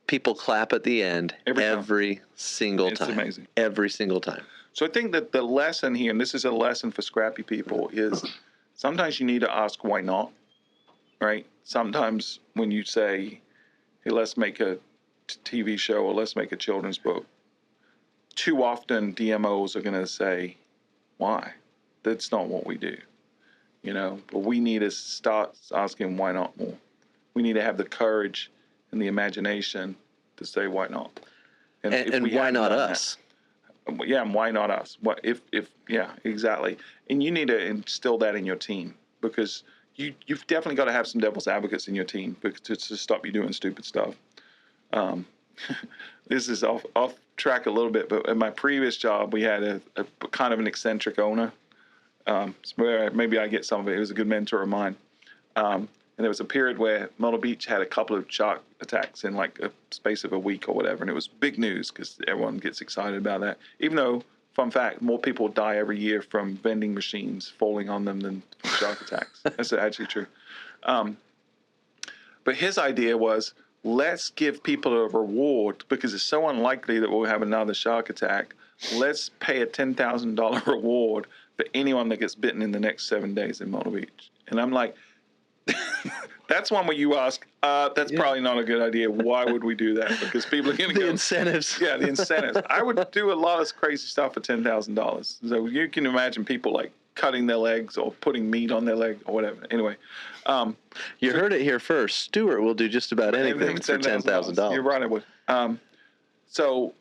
People clap at the end every single time.
It's amazing.
Every single time.
So I think that the lesson here, and this is a lesson for scrappy people, is sometimes you need to ask why not, right? Sometimes when you say, hey, let's make a TV show or let's make a children's book, too often DMOs are going to say, why? That's not what we do, But we need to start asking why not more. We need to have the courage and the imagination to say why not.
And why not us?
Yeah, and why not us? What if exactly. And you need to instill that in your team, because you've definitely got to have some devil's advocates in your team to stop you doing stupid stuff. This is off track a little bit, but in my previous job, we had a kind of an eccentric owner. Maybe I get some of it. He was a good mentor of mine. And there was a period where Myrtle Beach had a couple of shark attacks in like a space of a week or whatever. And it was big news because everyone gets excited about that. Even though, fun fact, more people die every year from vending machines falling on them than from shark attacks. That's actually true. But his idea was, let's give people a reward because it's so unlikely that we'll have another shark attack. let's pay a $10,000 reward for anyone that gets bitten in the next 7 days in Myrtle Beach. And I'm like, that's one where you ask, that's probably not a good idea. Why would we do that? Because people are going to go.
The incentives.
Yeah, the incentives. I would do a lot of crazy stuff for $10,000. So you can imagine people like cutting their legs or putting meat on their leg or whatever. Anyway.
You heard it here first. Stuart will do just about anything for $10,000.
You're right, I would. So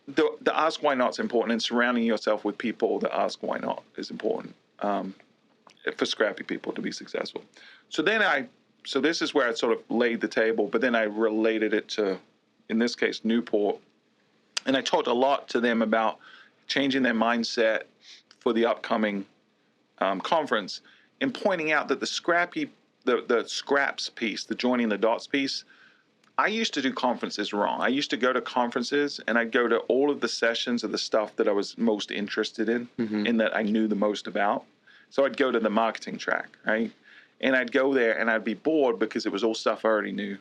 the ask why not's important, and surrounding yourself with people that ask why not is important for scrappy people to be successful. So this is where I sort of laid the table, but then I related it to, in this case, Newport, and I talked a lot to them about changing their mindset for the upcoming conference, and pointing out that the scraps piece, the joining the dots piece, I used to do conferences wrong. I used to go to conferences and I'd go to all of the sessions of the stuff that I was most interested in and that I knew the most about. So I'd go to the marketing track, right? And I'd go there and I'd be bored because it was all stuff I already knew,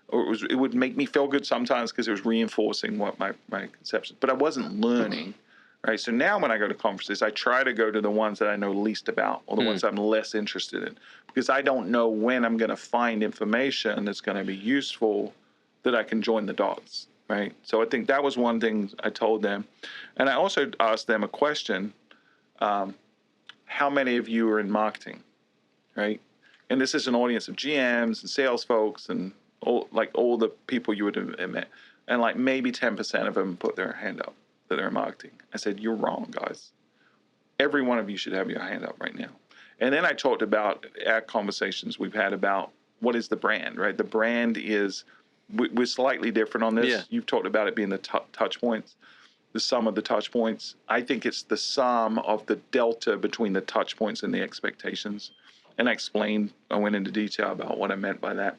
or it would make me feel good sometimes because it was reinforcing what my conceptions, but I wasn't learning. Right. So now when I go to conferences, I try to go to the ones that I know least about or the ones I'm less interested in, because I don't know when I'm going to find information that's going to be useful that I can join the dots. Right. So I think that was one thing I told them. And I also asked them a question. How many of you are in marketing? Right. And this is an audience of GMs and sales folks and all the people you would have met. And like maybe 10% of them put their hand up that are in marketing. I said, you're wrong, guys. Every one of you should have your hand up right now. And then I talked about our conversations we've had about what is the brand, right? The brand is, we're slightly different on this. Yeah. You've talked about it being the touch points, the sum of the touch points. I think it's the sum of the delta between the touch points and the expectations. And I went into detail about what I meant by that.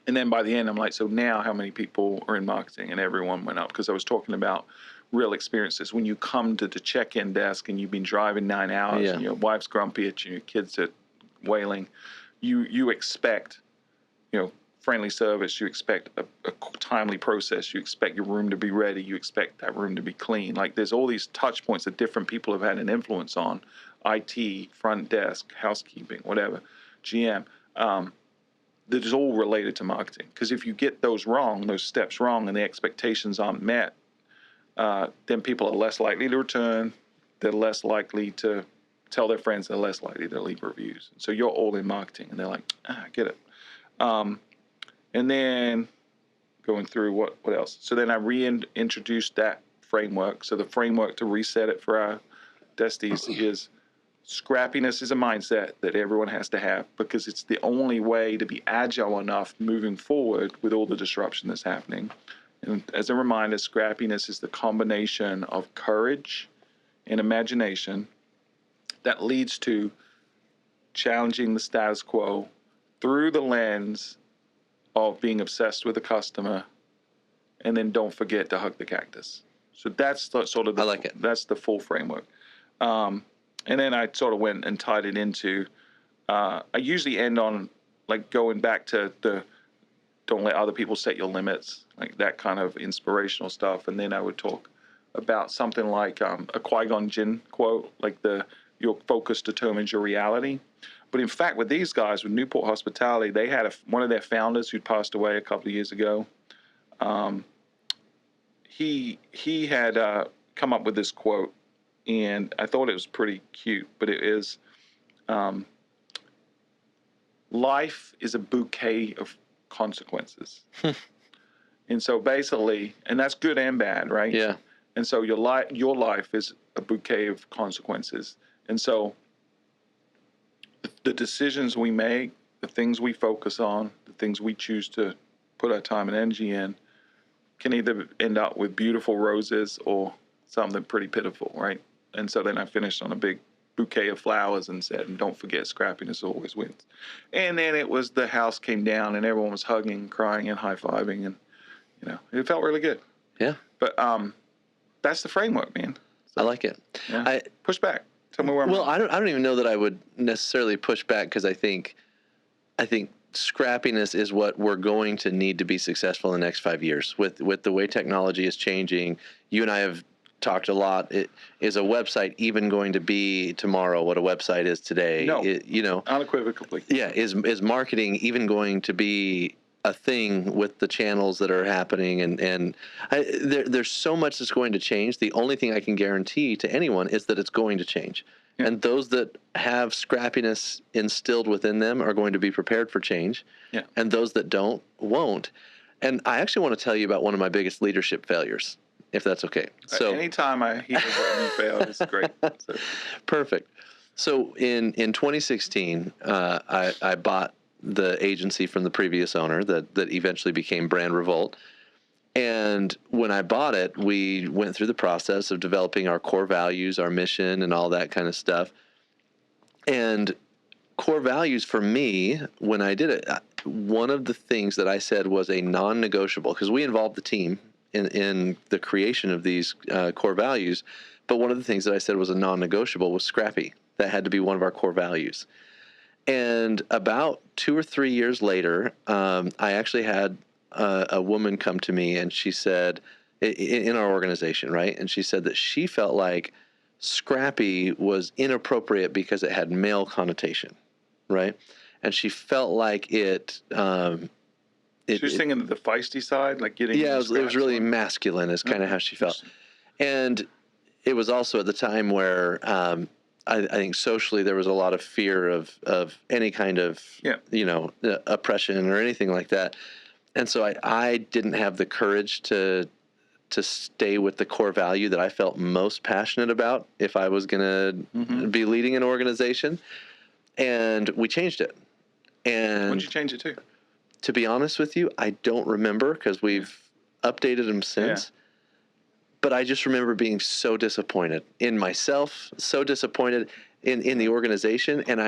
And then by the end, I'm like, so now how many people are in marketing? And everyone went up, because I was talking about real experiences. When you come to the check-in desk and you've been driving 9 hours and your wife's grumpy at you, your kids are wailing, you expect, friendly service. You expect a timely process. You expect your room to be ready. You expect that room to be clean. Like there's all these touch points that different people have had an influence on. IT, front desk, housekeeping, whatever, GM. That is all related to marketing. Because if you get those steps wrong, and the expectations aren't met, then people are less likely to return. They're less likely to tell their friends. They're less likely to leave reviews. So you're all in marketing, and they're like, I get it. And then going through what else? So then I reintroduced that framework. So the framework to reset it for our Desties is scrappiness is a mindset that everyone has to have, because it's the only way to be agile enough moving forward with all the disruption that's happening. And as a reminder, scrappiness is the combination of courage and imagination that leads to challenging the status quo through the lens of being obsessed with the customer, and then don't forget to hug the cactus. So that's sort of that's the full framework. And then I sort of went and tied it into, I usually end on like going back to the don't let other people set your limits, like that kind of inspirational stuff. And then I would talk about something like a Qui-Gon Jinn quote, like your focus determines your reality. But in fact, with these guys, with Newport Hospitality, they had one of their founders who'd passed away a couple of years ago. He had come up with this quote, and I thought it was pretty cute, but it is, life is a bouquet of consequences. And so basically, and that's good and bad, right?
Yeah.
And so your life is a bouquet of consequences. And so the decisions we make, the things we focus on, the things we choose to put our time and energy in, can either end up with beautiful roses or something pretty pitiful, right? And so then I finished on a big bouquet of flowers and said, and don't forget, scrappiness always wins. And then it was, the house came down and everyone was hugging, crying, and high-fiving, and it felt really good.
Yeah.
But that's the framework, man.
So, I like it.
Yeah. Push back. Tell me where I'm wrong.
I don't even know that I would necessarily push back, because I think scrappiness is what we're going to need to be successful in the next 5 years with the way technology is changing. You and I have talked a lot. Is a website even going to be tomorrow what a website is today?
No, unequivocally.
Yeah, is marketing even going to be a thing with the channels that are happening? And there's so much that's going to change. The only thing I can guarantee to anyone is that it's going to change. Yeah. And those that have scrappiness instilled within them are going to be prepared for change.
Yeah.
And those that don't, won't. And I actually want to tell you about one of my biggest leadership failures, if that's okay. So
anytime I hear that you failed, it's great. So.
Perfect. So in 2016, I bought the agency from the previous owner that eventually became Brand Revolt. And when I bought it, we went through the process of developing our core values, our mission, and all that kind of stuff. And core values for me, when I did it, one of the things that I said was a non-negotiable, because we involved the team in the creation of these core values. But one of the things that I said was a non-negotiable was Scrappy. That had to be one of our core values. And about 2 or 3 years later, I actually had a woman come to me, and she said, in our organization, right? And she said that she felt like Scrappy was inappropriate because it had male connotation, right? And she felt like it.
She was thinking the feisty side, like getting.
Yeah, it was really masculine. Is kind of how she felt, and it was also at the time where I think socially there was a lot of fear of any kind of oppression or anything like that, and so I didn't have the courage to stay with the core value that I felt most passionate about if I was going to be leading an organization, and we changed it. And
when did you change it to?
To be honest with you, I don't remember because we've updated them since. Yeah. But I just remember being so disappointed in myself, so disappointed in the organization. And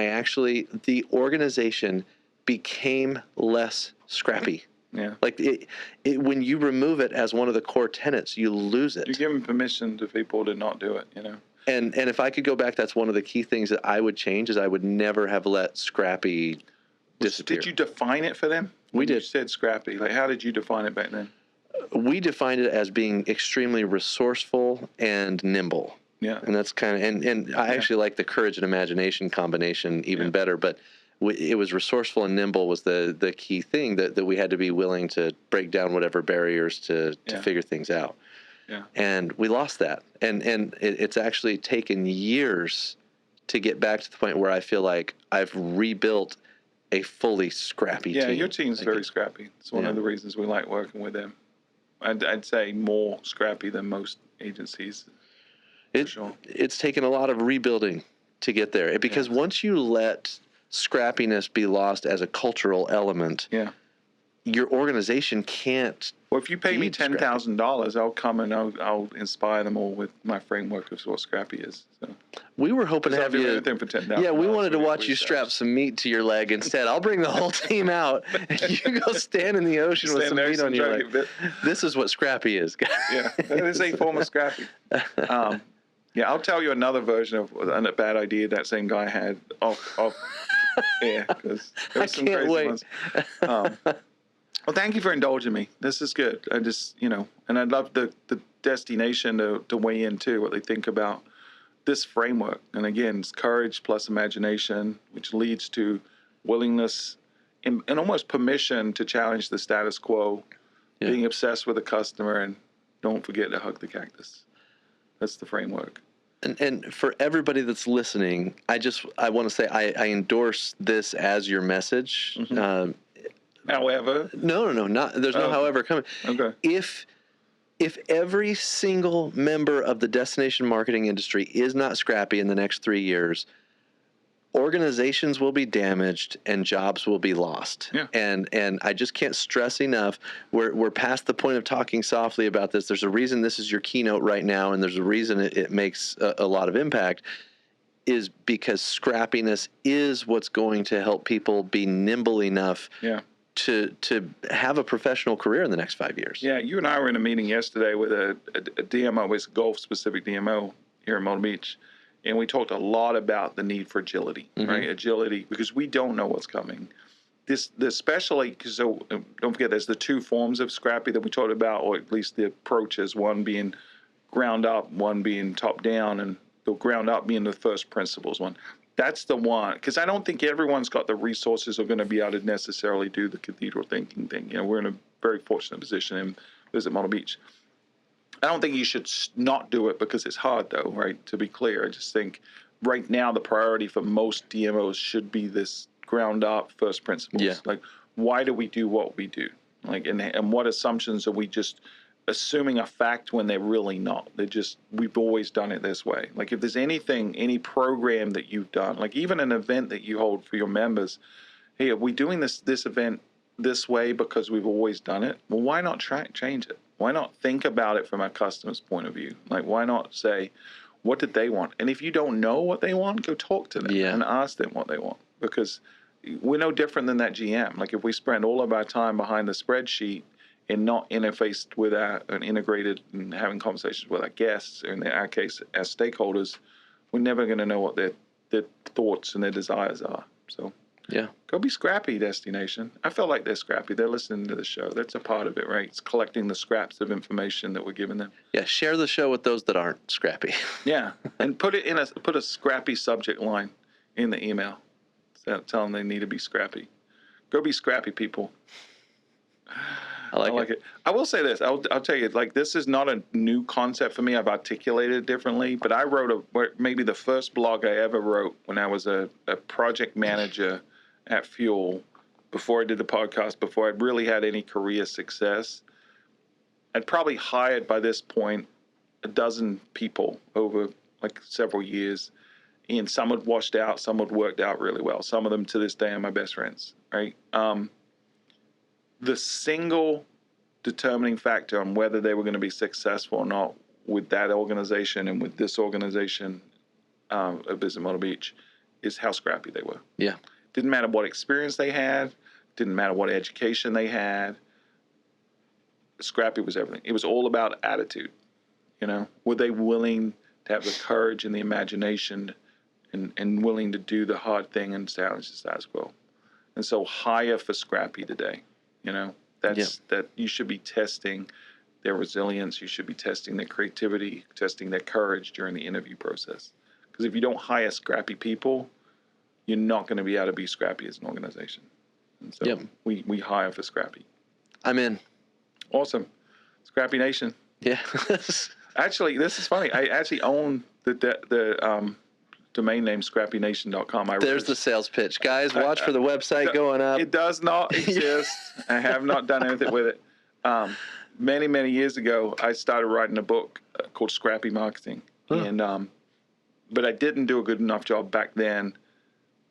the organization became less scrappy.
Yeah.
Like when you remove it as one of the core tenets, you lose it.
You're giving permission to people to not do it,
And if I could go back, that's one of the key things that I would change is I would never have let Scrappy disappear.
Did you define it for them?
We did.
You said Scrappy. Like, how did you define it back then?
We defined it as being extremely resourceful and nimble.
Yeah.
And that's kind of, and I actually like the courage and imagination combination even better, but it was resourceful and nimble was the key thing that we had to be willing to break down whatever barriers to figure things out.
Yeah.
And we lost that. And it's actually taken years to get back to the point where I feel like I've rebuilt a fully Scrappy team.
Yeah, your team's very scrappy. It's one of the reasons we like working with them. I'd say more scrappy than most agencies.
It's taken a lot of rebuilding to get there. Because once you let scrappiness be lost as a cultural element, your organization can't.
Well, if you pay me $10,000, I'll come and I'll inspire them all with my framework of what Scrappy is. So.
We were hoping to have you.
Anything for $10,000.
Yeah, we wanted to watch you strap some meat to your leg instead. I'll bring the whole team out, and you go stand in the ocean with some meat on your leg. This is what Scrappy is.
Yeah, that is a form of Scrappy. Yeah, I'll tell you another version of a bad idea that same guy had off air because there was some crazy ones. Well, thank you for indulging me. This is good. I just, and I'd love the destination to weigh in too, what they think about this framework. And again, it's courage plus imagination, which leads to willingness and almost permission to challenge the status quo, being obsessed with the customer, and don't forget to hug the cactus. That's the framework.
And for everybody that's listening, I want to say I endorse this as your message.
Mm-hmm. However,
no, there's no however coming.
Okay.
If every single member of the destination marketing industry is not scrappy in the next 3 years, organizations will be damaged and jobs will be lost.
Yeah.
And I just can't stress enough. We're past the point of talking softly about this. There's a reason this is your keynote right now, and there's a reason it makes a lot of impact. Is because scrappiness is what's going to help people be nimble enough.
Yeah.
To have a professional career in the next 5 years.
Yeah, you and I were in a meeting yesterday with a DMO, it's a golf-specific DMO here in Myrtle Beach, and we talked a lot about the need for agility, right? Agility, because we don't know what's coming. This especially, because don't forget, there's the two forms of Scrappy that we talked about, or at least the approaches. One being ground up, one being top down, and the ground up being the first principles one. That's the one, because I don't think everyone's got the resources or going to be able to necessarily do the cathedral thinking thing. We're in a very fortunate position in Visit Myrtle Beach. I don't think you should not do it because it's hard, though, right? To be clear, I just think right now the priority for most DMOs should be this ground up first principles.
Yeah.
Like, why do we do what we do? Like, and what assumptions are we just assuming a fact when they're really not? We've always done it this way. Like, if there's any program that you've done, like even an event that you hold for your members, hey, are we doing this event this way because we've always done it? Well, why not change it? Why not think about it from a customer's point of view? Like, why not say, what did they want? And if you don't know what they want, go talk to them and ask them what they want, because we're no different than that GM. Like, if we spend all of our time behind the spreadsheet and not interfaced with and integrated and having conversations with our guests, or in our case, our stakeholders, we're never going to know what their thoughts and their desires are. So go be scrappy, Destination. I feel like they're scrappy. They're listening to the show. That's a part of it, right? It's collecting the scraps of information that we're giving them.
Yeah, share the show with those that aren't scrappy.
Yeah, and put a scrappy subject line in the email. Tell them they need to be scrappy. Go be scrappy, people.
I like it.
I will say this. I'll tell you, like, this is not a new concept for me. I've articulated it differently, but I wrote maybe the first blog I ever wrote when I was a project manager at Fuel, before I did the podcast, before I'd really had any career success. I'd probably hired by this point a dozen people over like several years, and some had washed out, some had worked out really well. Some of them to this day are my best friends, right? The single determining factor on whether they were going to be successful or not with that organization and with this organization of Visit Myrtle Beach is how scrappy they were.
Yeah.
Didn't matter what experience they had. Didn't matter what education they had. Scrappy was everything. It was all about attitude. Were they willing to have the courage and the imagination and willing to do the hard thing and challenge the status quo? And so hire for scrappy today. That you should be testing their resilience. You should be testing their creativity, testing their courage during the interview process. Because if you don't hire scrappy people, you're not going to be able to be scrappy as an organization. And so we hire for scrappy. I'm in. Awesome. Scrappy Nation. Yeah. Actually, this is funny. I actually own the domain name scrappynation.com.
There's the sales pitch. Guys, watch for the website going up.
It does not exist. I have not done anything with it. Many, many years ago, I started writing a book called Scrappy Marketing. And but I didn't do a good enough job back then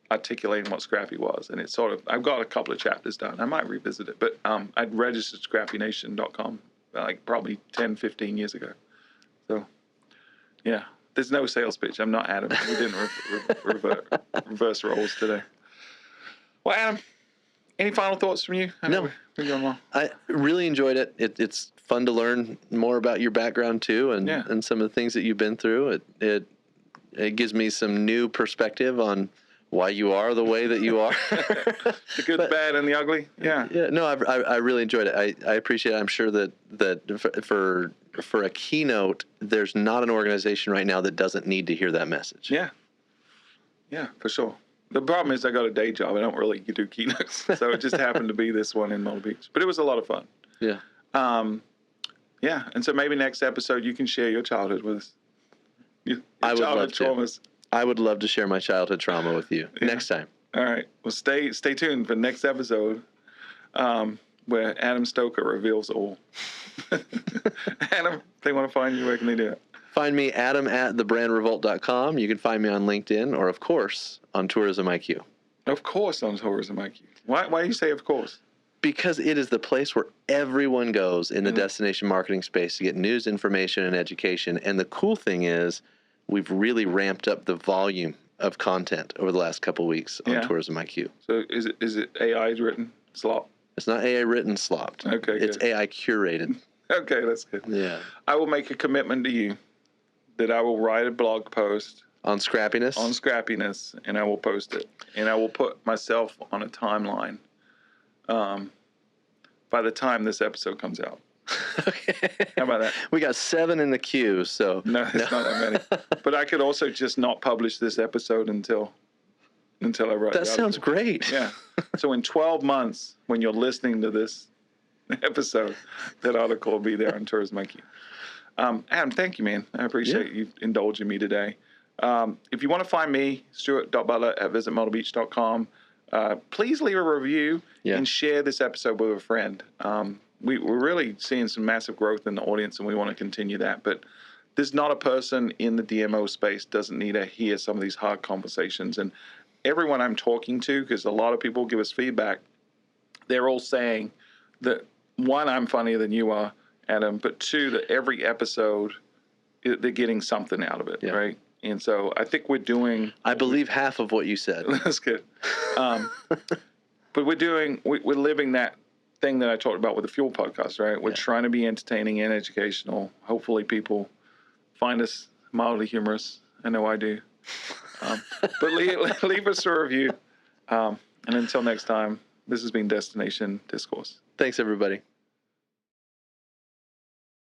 articulating what Scrappy was. And it's I've got a couple of chapters done. I might revisit it. But I'd registered scrappynation.com like probably 10, 15 years ago. So, yeah. There's no sales pitch. I'm not Adam. We didn't reverse roles today. Well, Adam, any final thoughts from you?
No.
We're going long.
I really enjoyed it. It's fun to learn more about your background, too, and some of the things that you've been through. It gives me some new perspective on why you are the way that you are.
The good, the bad, and the ugly. Yeah.
Yeah. No, I really enjoyed it. I appreciate it. I'm sure that for a keynote, there's not an organization right now that doesn't need to hear that message.
Yeah. Yeah, for sure. The problem is I got a day job. I don't really do keynotes. So it just happened to be this one in Myrtle Beach. But it was a lot of fun.
Yeah.
Yeah. And so maybe next episode you can share your childhood with us.
I would love to. I would love to share my childhood trauma with you next time.
All right. Well, stay tuned for next episode where Adam Stoker reveals all. Adam, if they want to find you, where can they do it?
Find me, Adam, at thebrandrevolt.com. You can find me on LinkedIn or, of course, on Tourism IQ.
Of course on Tourism IQ. Why do you say of course?
Because it is the place where everyone goes in the destination marketing space to get news, information, and education. And the cool thing is we've really ramped up the volume of content over the last couple of weeks on Tourism IQ.
So is it AI written slop?
It's not AI written slopped.
Okay,
it's
good.
AI curated.
Okay, that's good.
Yeah.
I will make a commitment to you that I will write a blog post
on scrappiness,
and I will post it. And I will put myself on a timeline by the time this episode comes out.
Okay.
How about that?
We got 7 in the queue, so.
No, it's not that many. But I could also just not publish this episode until I write
That
the
sounds
article.
great.
Yeah. So in 12 months, when you're listening to this episode, that article will be there on Tourism IQ. Adam, thank you, man. I appreciate you indulging me today. If you want to find me, stuart.butler@visitmyrtlebeach.com. Please leave a review and share this episode with a friend. We're really seeing some massive growth in the audience, and we want to continue that. But there's not a person in the DMO space doesn't need to hear some of these hard conversations. And everyone I'm talking to, because a lot of people give us feedback, they're all saying that, one, I'm funnier than you are, Adam, but two, that every episode, they're getting something out of it, right? And so I think we're doing...
I believe half of what you said.
That's good. But we're living that thing that I talked about with the Fuel podcast, right? We're trying to be entertaining and educational. Hopefully people find us mildly humorous. I know I do. But leave us a review. And until next time, this has been Destination Discourse.
Thanks, everybody.